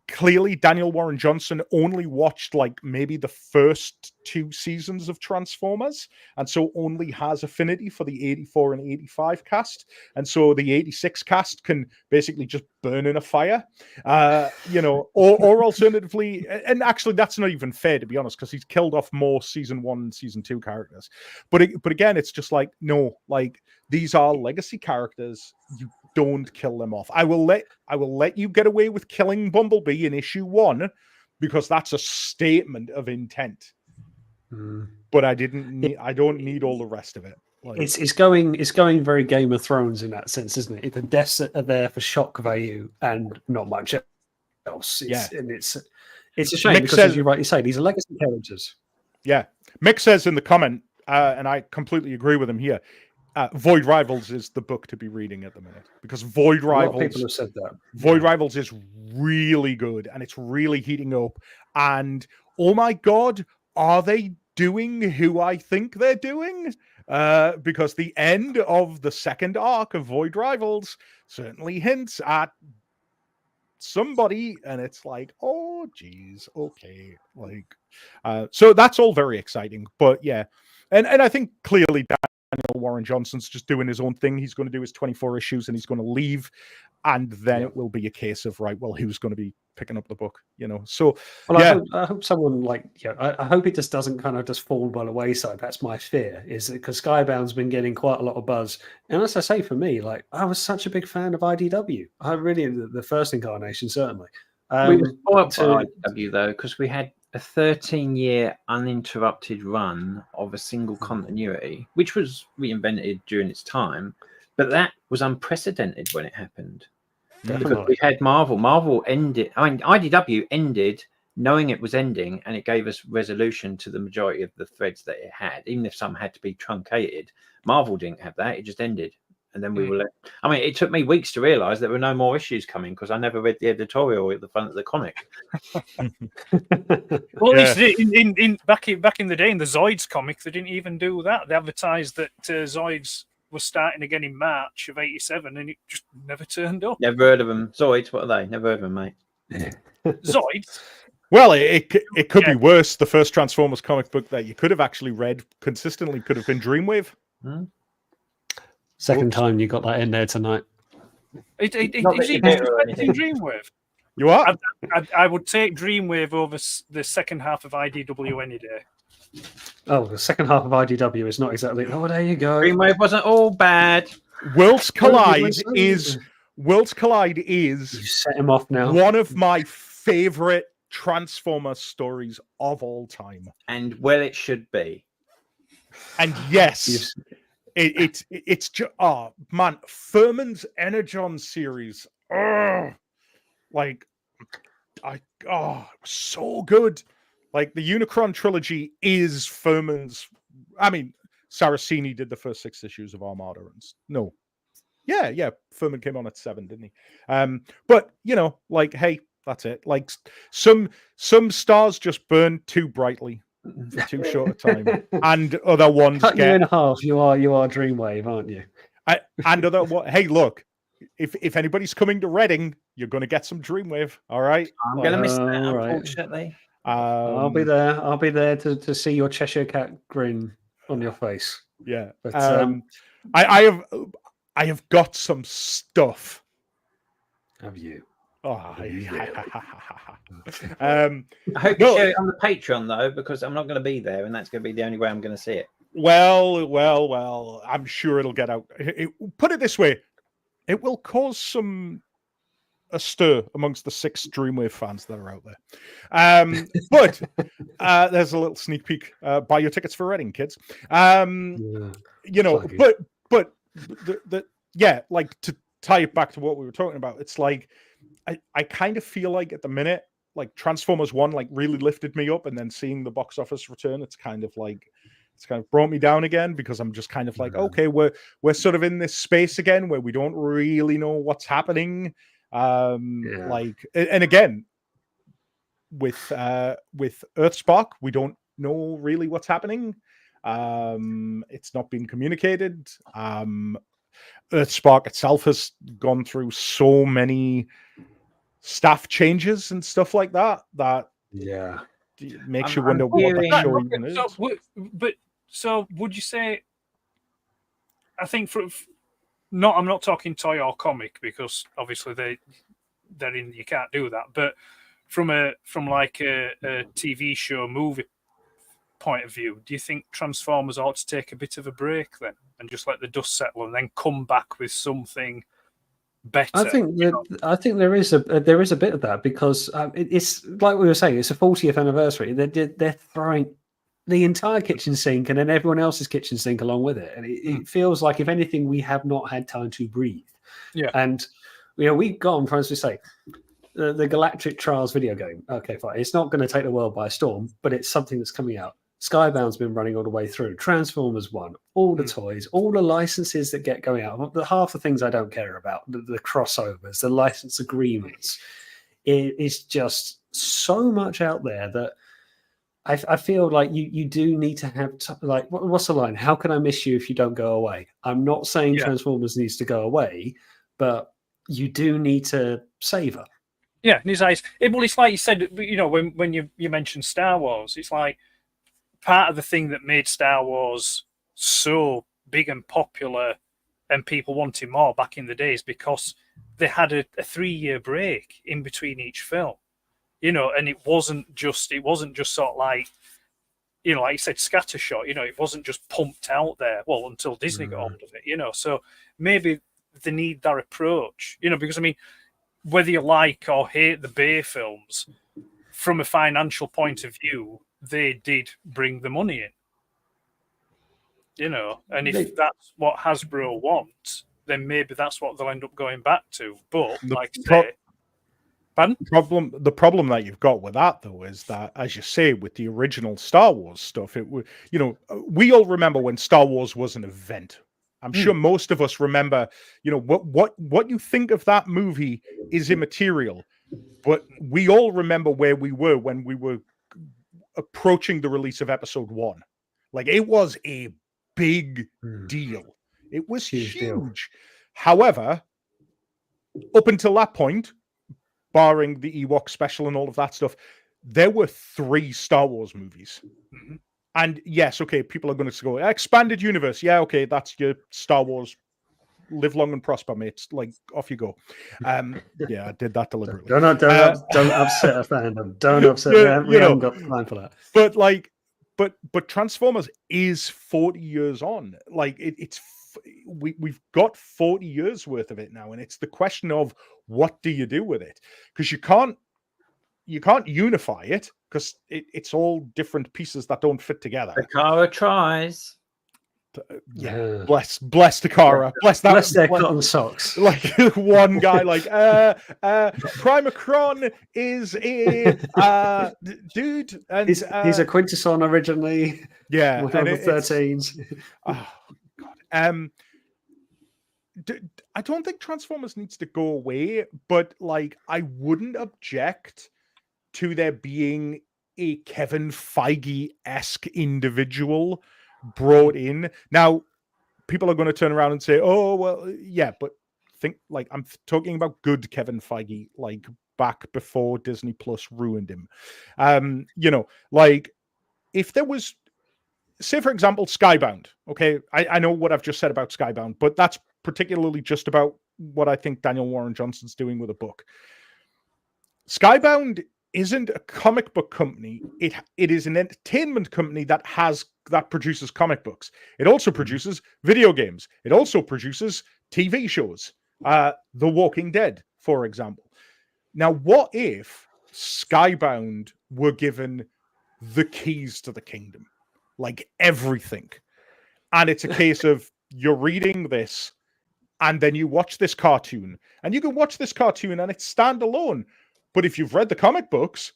clearly Daniel Warren Johnson only watched maybe the first 2 seasons of Transformers, and so only has affinity for the 84 and 85 cast, and so the 86 cast can basically just burn in a fire, or alternatively, and actually that's not even fair, to be honest, because he's killed off more season 1 and season 2 characters, but again, it's just no, these are legacy characters. You don't kill them off. I will let you get away with killing Bumblebee in issue 1, because that's a statement of intent. but I don't need all the rest of it. Like, it's going very Game of Thrones in that sense, isn't it? The deaths are there for shock value and not much else. And it's a shame Mick because, says, as you rightly say, these are legacy characters. Yeah, Mick says in the comment, and I completely agree with him here. Void Rivals is the book to be reading at the minute because Void Rivals. A lot of people have said that. Void Rivals is really good and it's really heating up. And oh my god, are they doing who I think they're doing? Because the end of the second arc of Void Rivals certainly hints at somebody, and it's like, oh geez, okay, like, so that's all very exciting. But yeah, and I think clearly Daniel Warren Johnson's just doing his own thing. He's going to do his 24 issues and he's going to leave, and then it will be a case of, right, well, who's going to be picking up the book, you know? So well, yeah, I hope someone I hope it just doesn't kind of just fall by the wayside. That's my fear, is because Skybound's been getting quite a lot of buzz, and as I say, for me, like, I was such a big fan of IDW. I really, the first incarnation, certainly. We were spoiled by IDW though, because we had a 13-year uninterrupted run of a single continuity, which was reinvented during its time, but that was unprecedented when it happened. Because we had Marvel. Marvel ended. I mean, IDW ended knowing it was ending, and it gave us resolution to the majority of the threads that it had, even if some had to be truncated. Marvel didn't have that; it just ended, and then we were left. I mean, it took me weeks to realise there were no more issues coming because I never read the editorial at the front of the comic. Well, at least back in the day in the Zoids comic, they didn't even do that. They advertised that Zoids was starting again in March of '87, and it just never turned up. Never heard of them. Zoids, what are they? Never heard of them, mate. Zoids. Well, it could be worse. The first Transformers comic book that you could have actually read consistently could have been Dreamwave. Second time you got that in there tonight. Is it in Dreamwave? You are? I would take Dreamwave over the second half of IDW any day. Oh, the second half of IDW is not exactly. Oh, there you go. Dreamwave wasn't all bad. Worlds Collide is. You set him off now. One of my favorite Transformer stories of all time, and well, it should be. And yes, it's just, oh man, Furman's Energon series, so good. Like, the Unicron trilogy is Furman's. I mean, Saraceni did the first 6 issues of Armada, and yeah, Furman came on at 7, didn't he? But you know, like, hey, that's it. Like, some stars just burn too brightly for too short a time, and other ones cut you in half. You are Dreamwave, aren't you? Hey, look, if anybody's coming to Reading, you're going to get some Dreamwave. All right, I'm going to miss that, unfortunately. I'll be there. I'll be there to see your Cheshire Cat grin on your face. Yeah, but I have got some stuff. Have you? Oh, I hope you share it on the Patreon though, because I'm not going to be there, and that's going to be the only way I'm going to see it. Well, I'm sure it'll get out. Put it this way, it will cause a stir amongst the 6 Dreamwave fans that are out there. But there's a little sneak peek. Buy your tickets for Reading, kids. You know, but like, to tie it back to what we were talking about, it's like, I kind of feel like at the minute, like, Transformers 1 like really lifted me up, and then seeing the box office return, it's kind of brought me down again, because I'm just kind of like, okay, we're sort of in this space again where we don't really know what's happening. Like, and again, with Earthspark, we don't know really what's happening. It's not been communicated. Earthspark itself has gone through so many staff changes and stuff like that makes you wonder what that show even is. So would you say, I think I'm not talking toy or comic, because obviously they're in, you can't do that, but from like a TV show, movie point of view, do you think Transformers ought to take a bit of a break then, and just let the dust settle, and then come back with something better? I think there is a bit of that, because it's like we were saying, it's a 40th anniversary. They're throwing the entire kitchen sink and then everyone else's kitchen sink along with it. And it feels like, if anything, we have not had time to breathe. Yeah. And, we've gone, for instance, say, the Galactic Trials video game. Okay, fine. It's not going to take the world by storm, but it's something that's coming out. Skybound's been running all the way through. Transformers 1, all the toys, all the licenses that get going out. Half the things I don't care about, the crossovers, the license agreements. It is just so much out there that I feel like you do need to have, what's the line? How can I miss you if you don't go away? I'm not saying Transformers needs to go away, but you do need to savor. Yeah, in his eyes. Well, it's like you said, when you mentioned Star Wars, it's like part of the thing that made Star Wars so big and popular and people wanted more back in the days, because they had a 3-year break in between each film. And it wasn't just sort of like, like you said, scattershot. It wasn't just pumped out there. Well, until Disney got hold of it. So maybe they need that approach. Because whether you like or hate the Bay films, from a financial point of view, they did bring the money in. And if that's what Hasbro wants, then maybe that's what they'll end up going back to. But the problem that you've got with that, though, is that, as you say, with the original Star Wars stuff, it we all remember when Star Wars was an event. I'm sure most of us remember, what you think of that movie is immaterial, but we all remember where we were when we were approaching the release of Episode 1. Like, it was a big deal. It was huge. However, up until that point, barring the Ewok special and all of that stuff, there were 3 Star Wars movies. And yes, okay, people are going to go, expanded universe. Yeah, okay, that's your Star Wars. Live long and prosper, mates. Like, off you go. Yeah, I did that deliberately. Don't upset a fandom. Don't upset them. We haven't got time for that. But Transformers is 40 years on. Like, we've got 40 years worth of it now, and it's the question of, what do you do with it? Because you can't unify it, because it's all different pieces that don't fit together. Takara tries. Yeah, bless Takara. Bless their cotton socks. Like, one guy, like, Primacron is a dude, and he's a Quintesson originally. Yeah, with the 13s. Oh God. I don't think Transformers needs to go away, but like, I wouldn't object to there being a Kevin Feige-esque individual brought in. Now, people are going to turn around and say, "Oh, well, yeah," but think, like, I'm talking about good Kevin Feige, like back before Disney Plus ruined him. Like, if there was, say, for example, Skybound. Okay, I know what I've just said about Skybound, but that's particularly just about what I think Daniel Warren Johnson's doing with a book. Skybound isn't a comic book company. It is an entertainment company that produces comic books. It also produces video games. It also produces TV shows. The Walking Dead, for example. Now, what if Skybound were given the keys to the kingdom? Like, everything. And it's a case of, you're reading this, and then you watch this cartoon. And you can watch this cartoon and it's standalone. But if you've read the comic books,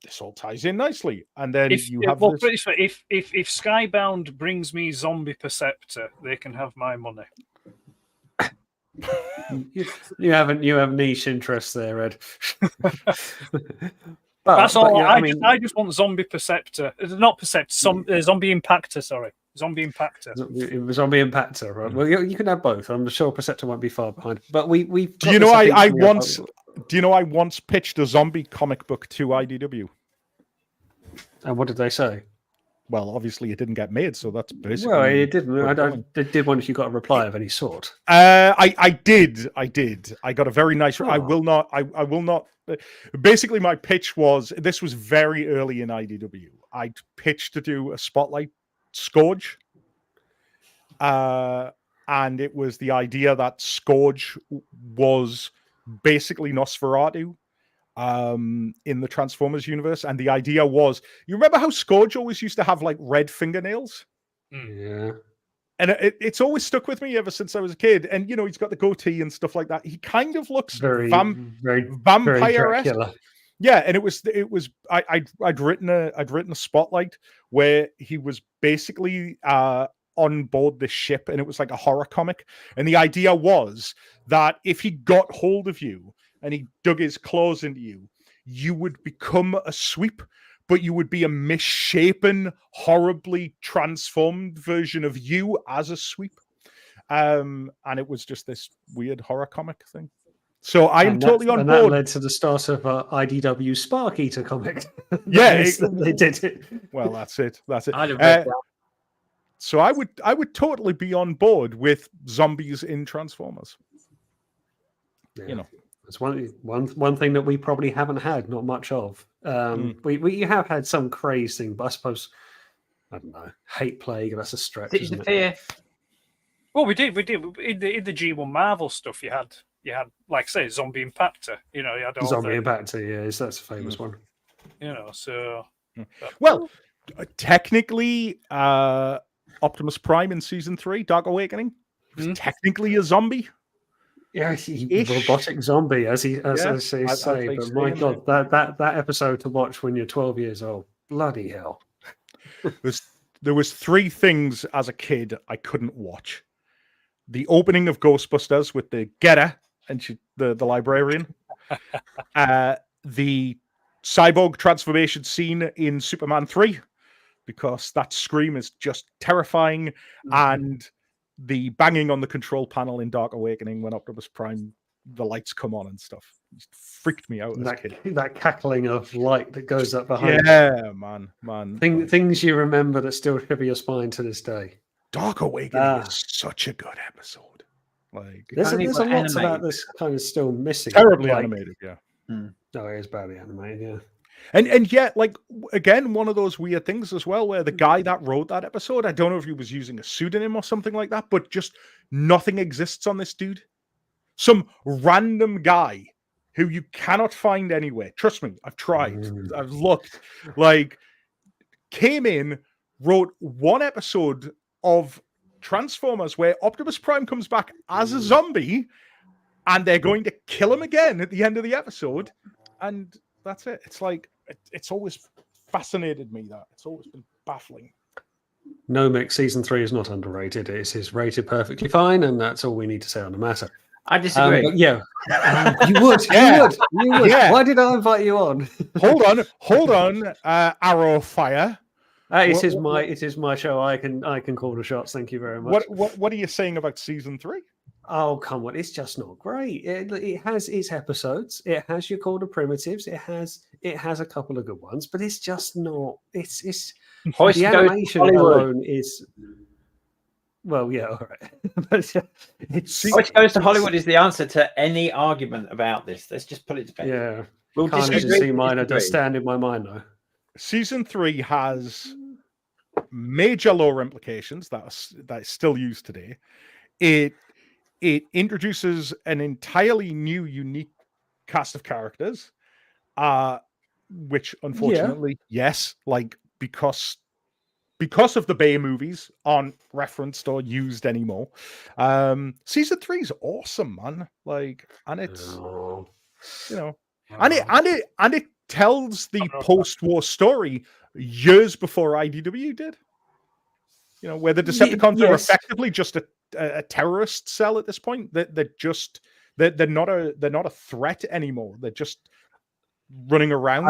this all ties in nicely. And then if Skybound brings me Zombie Perceptor, they can have my money. You have niche interests there, Ed. That's all. I just want Zombie Perceptor. Not Perceptor. Zombie Impactor. Sorry, Zombie Impactor. Zombie Impactor. Right? Well, you can have both. I'm sure Perceptor won't be far behind. But we. Do you know I once pitched a zombie comic book to IDW? And what did they say? Well, obviously it didn't get made, so that's basically. Well, it didn't. I did wonder if you got a reply of any sort. I did. I got a very nice. Oh. I will not. Basically, my pitch was, this was very early in IDW. I pitched to do a Spotlight Scourge, and it was the idea that Scourge was basically Nosferatu, in the Transformers universe, and the idea was, you remember how Scourge always used to have like red fingernails? Yeah. And it's always stuck with me ever since I was a kid. And he's got the goatee and stuff like that. He kind of looks very vampire-esque. Dracula. Yeah, and it was I'd written a spotlight where he was basically on board this ship, and it was like a horror comic. And the idea was that if he got hold of you and he dug his claws into you, you would become a sweep, but you would be a misshapen, horribly transformed version of you as a sweep. And it was just this weird horror comic thing. So I'm totally on board. And that led to the start of IDW Spark Eater comic. Yeah, they did it. Well, that's it. I'd have read that. So I would totally be on board with zombies in Transformers. Yeah. It's one thing that we probably haven't had, not much of. We have had some craze thing, but I suppose, I don't know, hate plague, that's a stretch. Isn't it? Well, we did in the G1 Marvel stuff. You had like say Zombie Impactor. You had all Zombie Impactor. Yeah, that's a famous one. So well, technically, Optimus Prime in season 3, Dark Awakening, was technically a zombie. Yeah, robotic zombie, as they say. But my God, that episode to watch when you're 12 years old, bloody hell! There was 3 things as a kid I couldn't watch: the opening of Ghostbusters with the Getter and the librarian, the cyborg transformation scene in Superman 3, because that scream is just terrifying, and the banging on the control panel in Dark Awakening when Optimus Prime, the lights come on and stuff. It freaked me out as a kid. That cackling of light that goes up behind. Yeah, man. Things you remember that still shiver your spine to this day. Dark Awakening is such a good episode. Like there's a lot about this kind of still missing. Terribly animated, yeah. No, it is badly animated, yeah. And yet, like, again, one of those weird things as well, where the guy that wrote that episode, I don't know if he was using a pseudonym or something like that, but just nothing exists on this dude. Some random guy who you cannot find anywhere. Trust me, I've tried. I've looked. Like, came in, wrote one episode of Transformers where Optimus Prime comes back as a zombie, and they're going to kill him again at the end of the episode, and that's it. It's like, it's always fascinated me that. It's always been baffling. No, Mick, season 3 is not underrated. It is rated perfectly fine, and that's all we need to say on the matter. I disagree. But yeah, you would. Yeah. Why did I invite you on? Hold on, ArrowFyre. It is my show. I can call the shots. Thank you very much. What are you saying about season 3? Oh, come on. It's just not great. It has its episodes. It has your Call of Primitives. It has a couple of good ones, but it's just not. It's the animation alone is. Well, yeah, all right. But Which Goes to Hollywood is the answer to any argument about this. Let's just put it to bed. Yeah. We'll Can't even see mine. I just stand in my mind, though. Season 3 has major lore implications that is still used today. It introduces an entirely new, unique cast of characters, which unfortunately, yes, like because of the Bay movies aren't referenced or used anymore. Season 3 is awesome, man. Like, and it's and it tells the post-war story years before IDW did. Where the Decepticons are effectively just a terrorist cell at this point. They're not a threat anymore. They're just running around.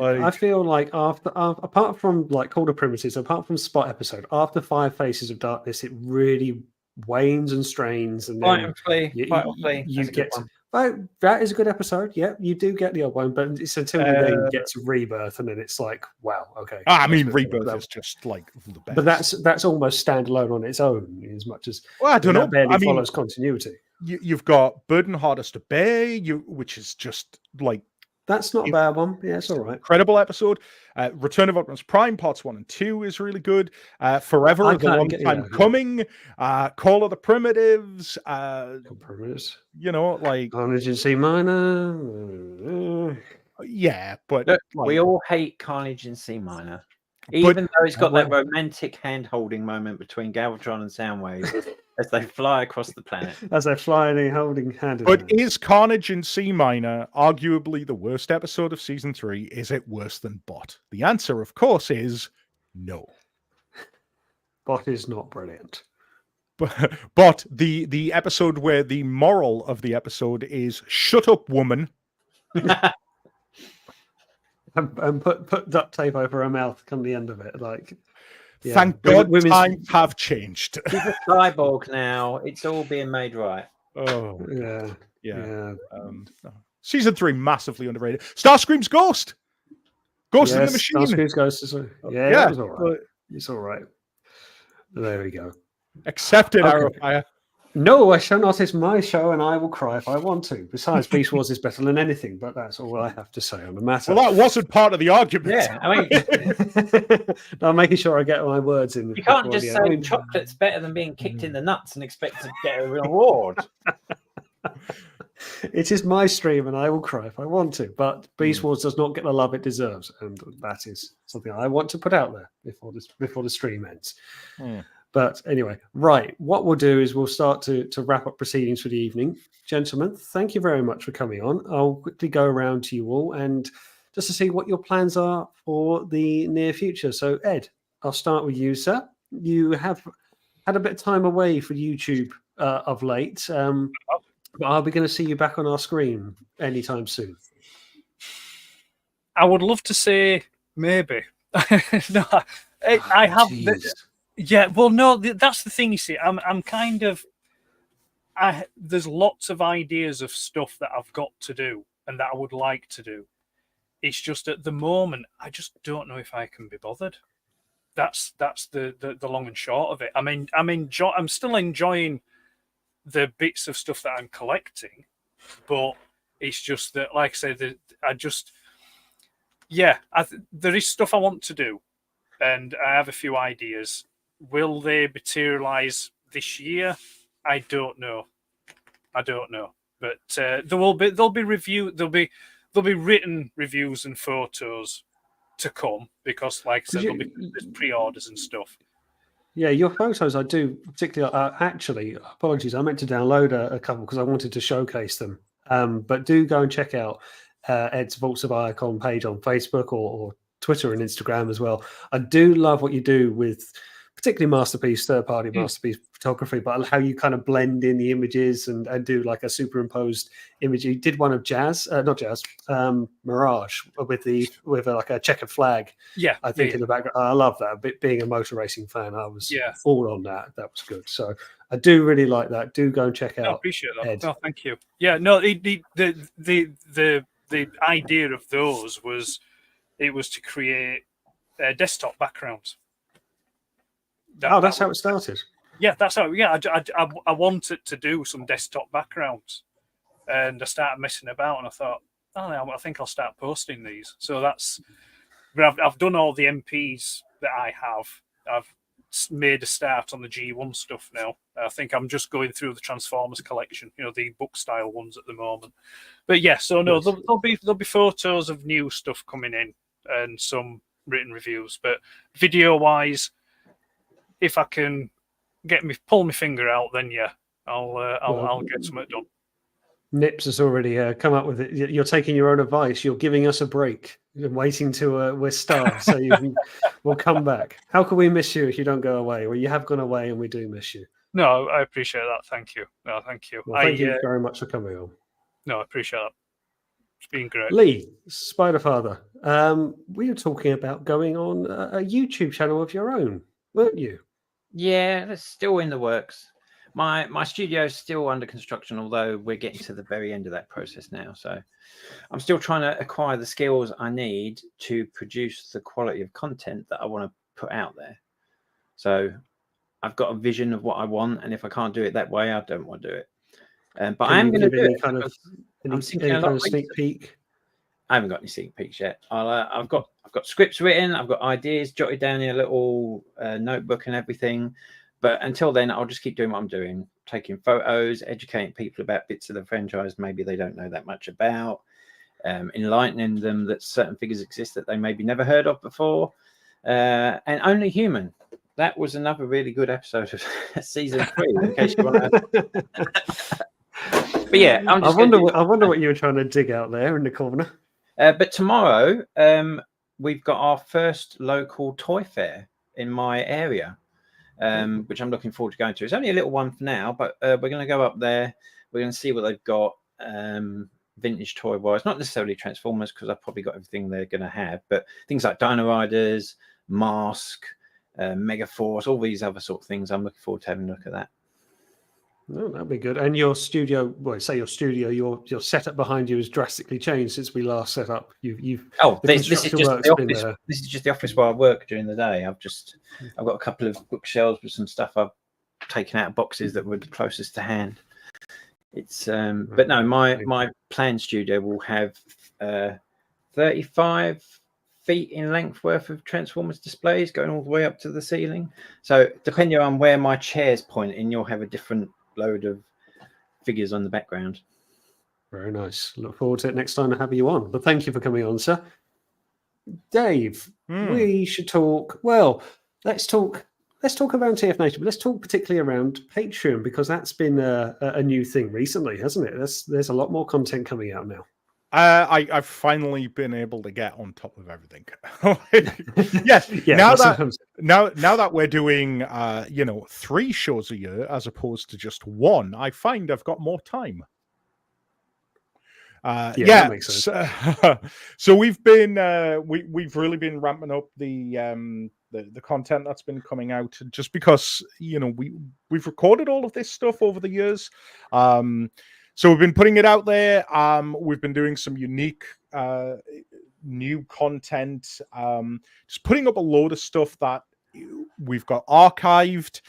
I feel like after apart from like Call of Primitives, apart from Spot episode, after 5 Faces of Darkness, it really wanes and strains, and then you get. That is a good episode. Yeah, you do get the odd one, but it's until you then get to Rebirth, and then it's like, wow, okay. I mean, Rebirth is just like the best. But that's almost standalone on its own, as much as I don't know. Barely follows continuity. You've got Burden Hardest to Bear, which is just like That's not a bad one. Yeah, it's all right. Incredible episode. Return of Optimus Prime parts 1 and 2 is really good. Forever is a long time coming. Call of the Primitives. Primitives. You know, like Carnage in C minor. Yeah, but look, like, we all hate Carnage in C minor. Even though it's got that romantic hand-holding moment between Galvatron and Soundwave as they fly across the planet. As they fly and holding hand in But hand. is Carnage in C minor arguably the worst episode of season 3? Is it worse than Bot? The answer, of course, is no. Bot is not brilliant. But the episode where the moral of the episode is "Shut up, woman." And put duct tape over her mouth come the end of it. Like, yeah. Thank God times have changed. She's a cyborg now. It's all being made right. Oh, yeah. Season 3 massively underrated. Starscream's Ghost. Ghost in the Machine. Starscream's Ghost is that was all right. It's all right. There we go. Accepted, ArrowFyre. No, I shall not. It's my show, and I will cry if I want to. Besides, Beast Wars is better than anything, but that's all I have to say on the matter. Well, that wasn't part of the argument. Yeah, I mean, no, I'm making sure I get my words in. You can't just say chocolate's better than being kicked in the nuts and expect to get a reward. It is my stream, and I will cry if I want to. But Beast Wars does not get the love it deserves, and that is something I want to put out there before the stream ends. But anyway, right, what we'll do is we'll start to wrap up proceedings for the evening. Gentlemen, thank you very much for coming on. I'll quickly go around to you all and just to see what your plans are for the near future. So, Ed, I'll start with you, sir. You have had a bit of time away for YouTube of late, but are we going to see you back on our screen anytime soon? I would love to say maybe. No, I have... Yeah, well, no, that's the thing. You see, I'm kind of, there's lots of ideas of stuff that I've got to do and that I would like to do. It's just at the moment, I just don't know if I can be bothered. That's the long and short of it. I mean, I'm still enjoying the bits of stuff that I'm collecting, but it's just that, like I said, there is stuff I want to do, and I have a few ideas. Will they materialize this year? I don't know. But there'll be written reviews and photos to come because, like I said, there'll be pre-orders and stuff. Yeah, your photos I do particularly. Actually, apologies, I meant to download a couple because I wanted to showcase them. But do go and check out Ed's Vaults of Iacon page on Facebook or Twitter and Instagram as well. I do love what you do with particularly third-party masterpiece photography, but how you kind of blend in the images and do like a superimposed image. You did one of Mirage with like a checkered flag. Yeah, I think in the background. I love that. But being a motor racing fan, I was all on that. That was good. So I do really like that. Do go and check out. I appreciate that. Ed. No, thank you. Yeah, no, the idea of those was to create desktop backgrounds. That's how it started. Yeah, that's how. Yeah, I wanted to do some desktop backgrounds, and I started messing about, and I thought, I think I'll start posting these. So but I've done all the MPs that I have. I've made a start on the G1 stuff now. I think I'm just going through the Transformers collection, the book style ones at the moment. But yeah, so no, there'll be photos of new stuff coming in and some written reviews. But video wise, if I can pull my finger out, then yeah, I'll get something done. Nips has already come up with it. You're taking your own advice. You're giving us a break. You're waiting to we're starved, so we'll come back. How can we miss you if you don't go away? Well, you have gone away, and we do miss you. No, I appreciate that. Thank you. No, thank you. Well, thank you very much for coming on. No, I appreciate that. It's been great. Lee, Spiderfather, we were talking about going on a YouTube channel of your own, weren't you? Yeah, that's still in the works. My studio is still under construction, although we're getting to the very end of that process now. So I'm still trying to acquire the skills I need to produce the quality of content that I want to put out there. So I've got a vision of what I want, and if I can't do it that way, I don't want to do it. But I am going to do it. Any kind of sneak peek? I haven't got any sneak peeks yet. I've got scripts written. I've got ideas jotted down in a little notebook and everything. But until then, I'll just keep doing what I'm doing, taking photos, educating people about bits of the franchise maybe they don't know that much about, enlightening them that certain figures exist that they maybe never heard of before. And Only Human. That was another really good episode of season 3. In case you want to. But yeah, I wonder what you were trying to dig out there in the corner. But tomorrow, we've got our first local toy fair in my area, which I'm looking forward to going to. It's only a little one for now, but we're going to go up there. We're going to see what they've got vintage toy-wise. Not necessarily Transformers, because I've probably got everything they're going to have, but things like Dino Riders, Mask, Megaforce, all these other sort of things. I'm looking forward to having a look at that. Oh, that'd be good. And your studio, your setup behind you has drastically changed since we last set up. This is just the office. This is just the office where I work during the day. I've got a couple of bookshelves with some stuff I've taken out of boxes that were the closest to hand. It's but no, my planned studio will have 35 feet in length worth of Transformers displays going all the way up to the ceiling. So depending on where my chair's pointing, you'll have a different load of figures on the background. Very nice. Look forward to it next time to have you on. But thank you for coming on, sir. Dave, we should talk. Well, let's talk around TF Nation, but let's talk particularly around Patreon, because that's been a new thing recently, hasn't it? There's a lot more content coming out now. I've finally been able to get on top of everything. Yes. Yeah, now that we're doing 3 shows a year as opposed to just 1, I find I've got more time. That makes sense. So we've been we've really been ramping up the content that's been coming out, just because we've recorded all of this stuff over the years. So we've been putting it out there. We've been doing some unique new content, just putting up a load of stuff that we've got archived.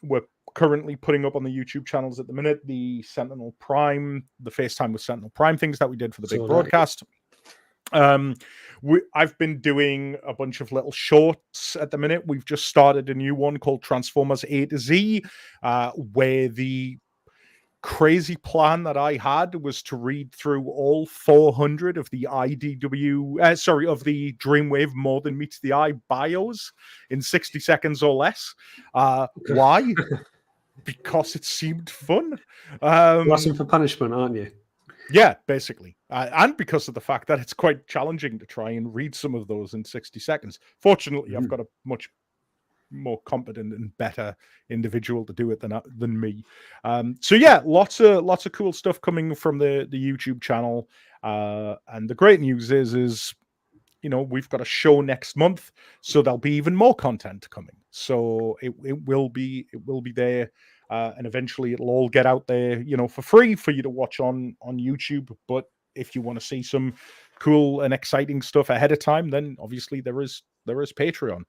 We're currently putting up on the YouTube channels at the minute the Sentinel Prime, the FaceTime with Sentinel Prime things that we did for the big broadcast. I've been doing a bunch of little shorts at the minute. We've just started a new one called Transformers A to Z, where the crazy plan that I had was to read through all 400 of the of the Dreamwave More Than Meets the Eye bios in 60 seconds or less. Why? Because it seemed fun. Lesson for punishment, aren't you? Yeah, basically. And because of the fact that it's quite challenging to try and read some of those in 60 seconds. Fortunately, I've got a much more competent and better individual to do it than me. So yeah, lots of cool stuff coming from the YouTube channel. And the great news is we've got a show next month, so there'll be even more content coming. So it will be there, and eventually it'll all get out there, for free for you to watch on YouTube. But if you want to see some cool and exciting stuff ahead of time, then obviously there is Patreon.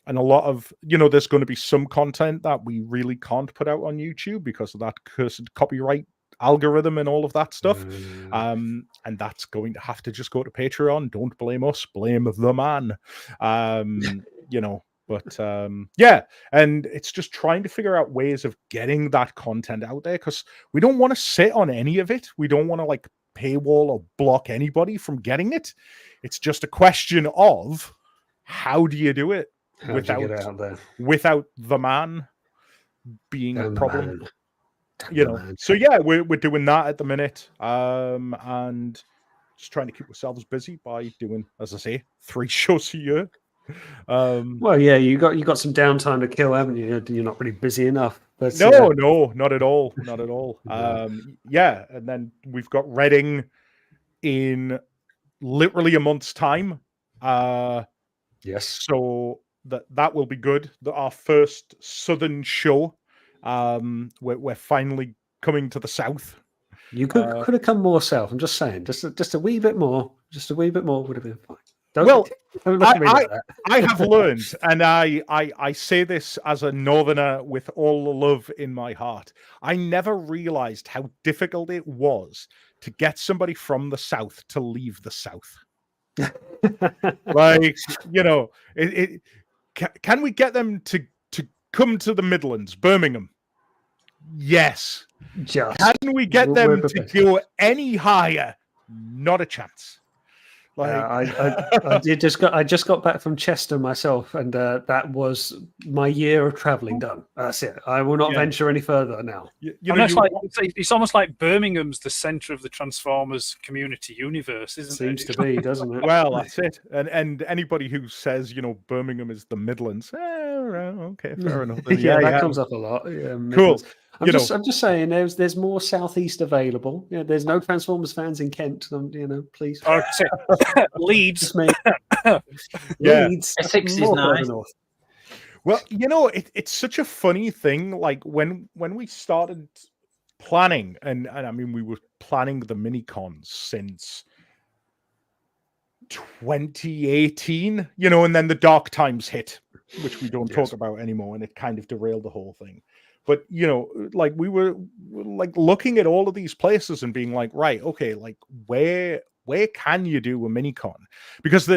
And a lot of, there's going to be some content that we really can't put out on YouTube because of that cursed copyright algorithm and all of that stuff. And that's going to have to just go to Patreon. Don't blame us, blame the man. Yeah, and it's just trying to figure out ways of getting that content out there, because we don't want to sit on any of it. We don't want to paywall or block anybody from getting it. It's just a question of how do you do it without the man being a problem. So yeah, we're doing that at the minute, and just trying to keep ourselves busy by doing, as I say, 3 shows a year. Well, yeah, you got some downtime to kill, haven't you? You're not really busy enough. But no, not at all. Yeah, and then we've got Reading in literally a month's time. Yes. So that will be good. Our first southern show. We're finally coming to the south. You could have come more south. I'm just saying, just a wee bit more. Just a wee bit more would have been fine. Don't look at me like that. I have learned, and I say this as a northerner with all the love in my heart. I never realized how difficult it was to get somebody from the south to leave the south. Like, can we get them to come to the Midlands, Birmingham? Yes. Can we get them to go any higher? Not a chance. Like, I just got back from Chester myself, and that was my year of travelling done. That's it. I will not venture any further now. It's almost like Birmingham's the centre of the Transformers community universe, isn't it? Seems to be, doesn't it? Well, that's it. And anybody who says Birmingham is the Midlands, okay, fair enough. That comes up a lot. Cool. I'm just saying, there's more southeast available. There's no Transformers fans in Kent. Please. Leeds. Leeds. Essex is nice. Well, it's such a funny thing. Like when we started planning, and I mean, we were planning the mini-cons since 2018, and then the dark times hit, which we don't talk about anymore, and it kind of derailed the whole thing. But like we were like looking at all of these places and being like, right, okay, like where can you do a mini-con? Because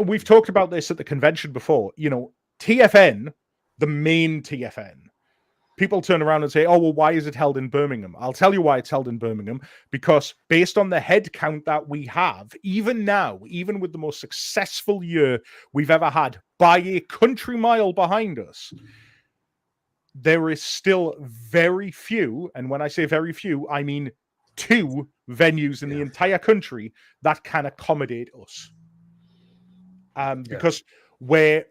we've talked about this at the convention before. TFN, the main TFN, people turn around and say, oh, well, why is it held in Birmingham? I'll tell you why it's held in Birmingham, because based on the head count that we have, even now, even with the most successful year we've ever had by a country mile behind us, there is still very few, and when I say very few, I mean 2 venues in the entire country that can accommodate us. Because we're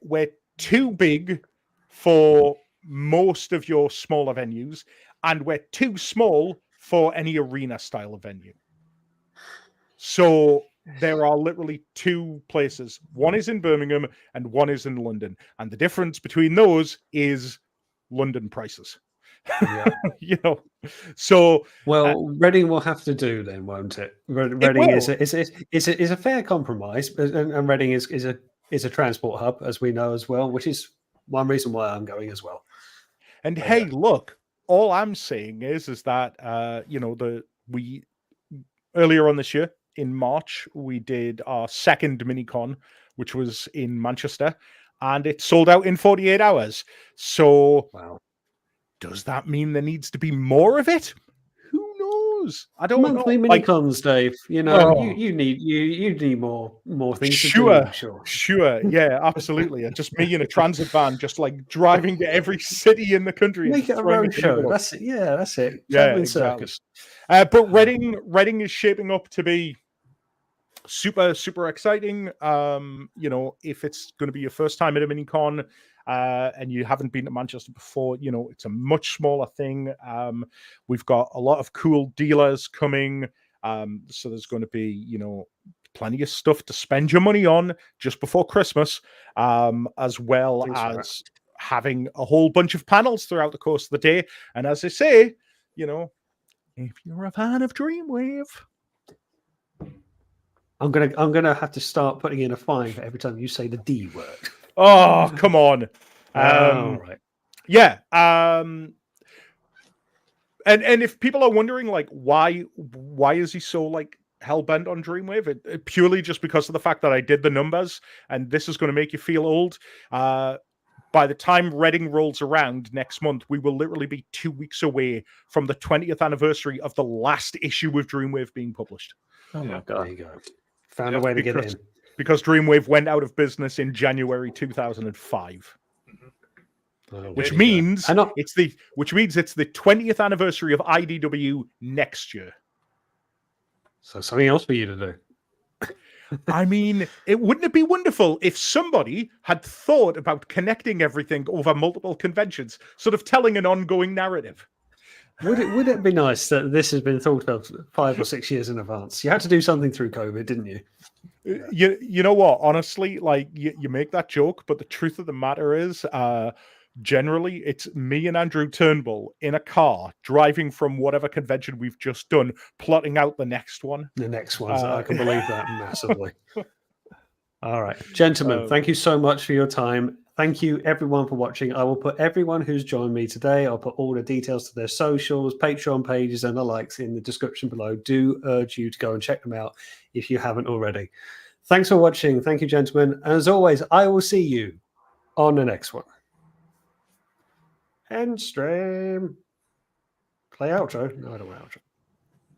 too big for most of your smaller venues, and we're too small for any arena style of venue. So there are literally 2 places. One is in Birmingham and one is in London. And the difference between those is London prices. So Reading will have to do then, won't it? Reading is a fair compromise, and Reading is a transport hub, as we know as well, which is one reason why I'm going as well. And hey, look, all I'm saying is that we earlier on this year in March we did our second mini-con, which was in Manchester, and it sold out in 48 hours. So does that mean there needs to be more of it? Who knows? I don't know. Monthly mini-cons, Dave. You need more things to do. Sure. Yeah, absolutely. And just me in a transit van, just like driving to every city in the country. Make it a road show. That's it. Yeah, that's it. Traveling circus. But Reading is shaping up to be super, super exciting. If it's going to be your first time at a mini-con, and you haven't been to Manchester before, it's a much smaller thing. We've got a lot of cool dealers coming. So there's going to be, plenty of stuff to spend your money on just before Christmas, as well as having a whole bunch of panels throughout the course of the day. And as I say, if you're a fan of Dreamwave, I'm gonna have to start putting in a fine for every time you say the D word. Oh, come on. Right. Yeah. And if people are wondering, like, why is he so, like, hell-bent on Dreamwave? It purely just because of the fact that I did the numbers, and this is going to make you feel old. By the time Reading rolls around next month, we will literally be 2 weeks away from the 20th anniversary of the last issue of Dreamwave being published. Oh, my God. There you go. Found a way to get in. Because Dreamwave went out of business in January 2005. Which means it's the 20th anniversary of IDW next year. So something else for you to do. I mean, wouldn't it be wonderful if somebody had thought about connecting everything over multiple conventions, sort of telling an ongoing narrative? Would it be nice that this has been thought of 5 or 6 years in advance? You had to do something through COVID, didn't you? You know what? Honestly, like you make that joke, but the truth of the matter is, generally, it's me and Andrew Turnbull in a car driving from whatever convention we've just done, plotting out the next one. The next one. I can believe that massively. All right, gentlemen, thank you so much for your time. Thank you, everyone, for watching. I will put everyone who's joined me today, I'll put all the details to their socials, Patreon pages, and the likes in the description below. Do urge you to go and check them out if you haven't already. Thanks for watching. Thank you, gentlemen. And as always, I will see you on the next one. End stream. Play outro. No, I don't want outro.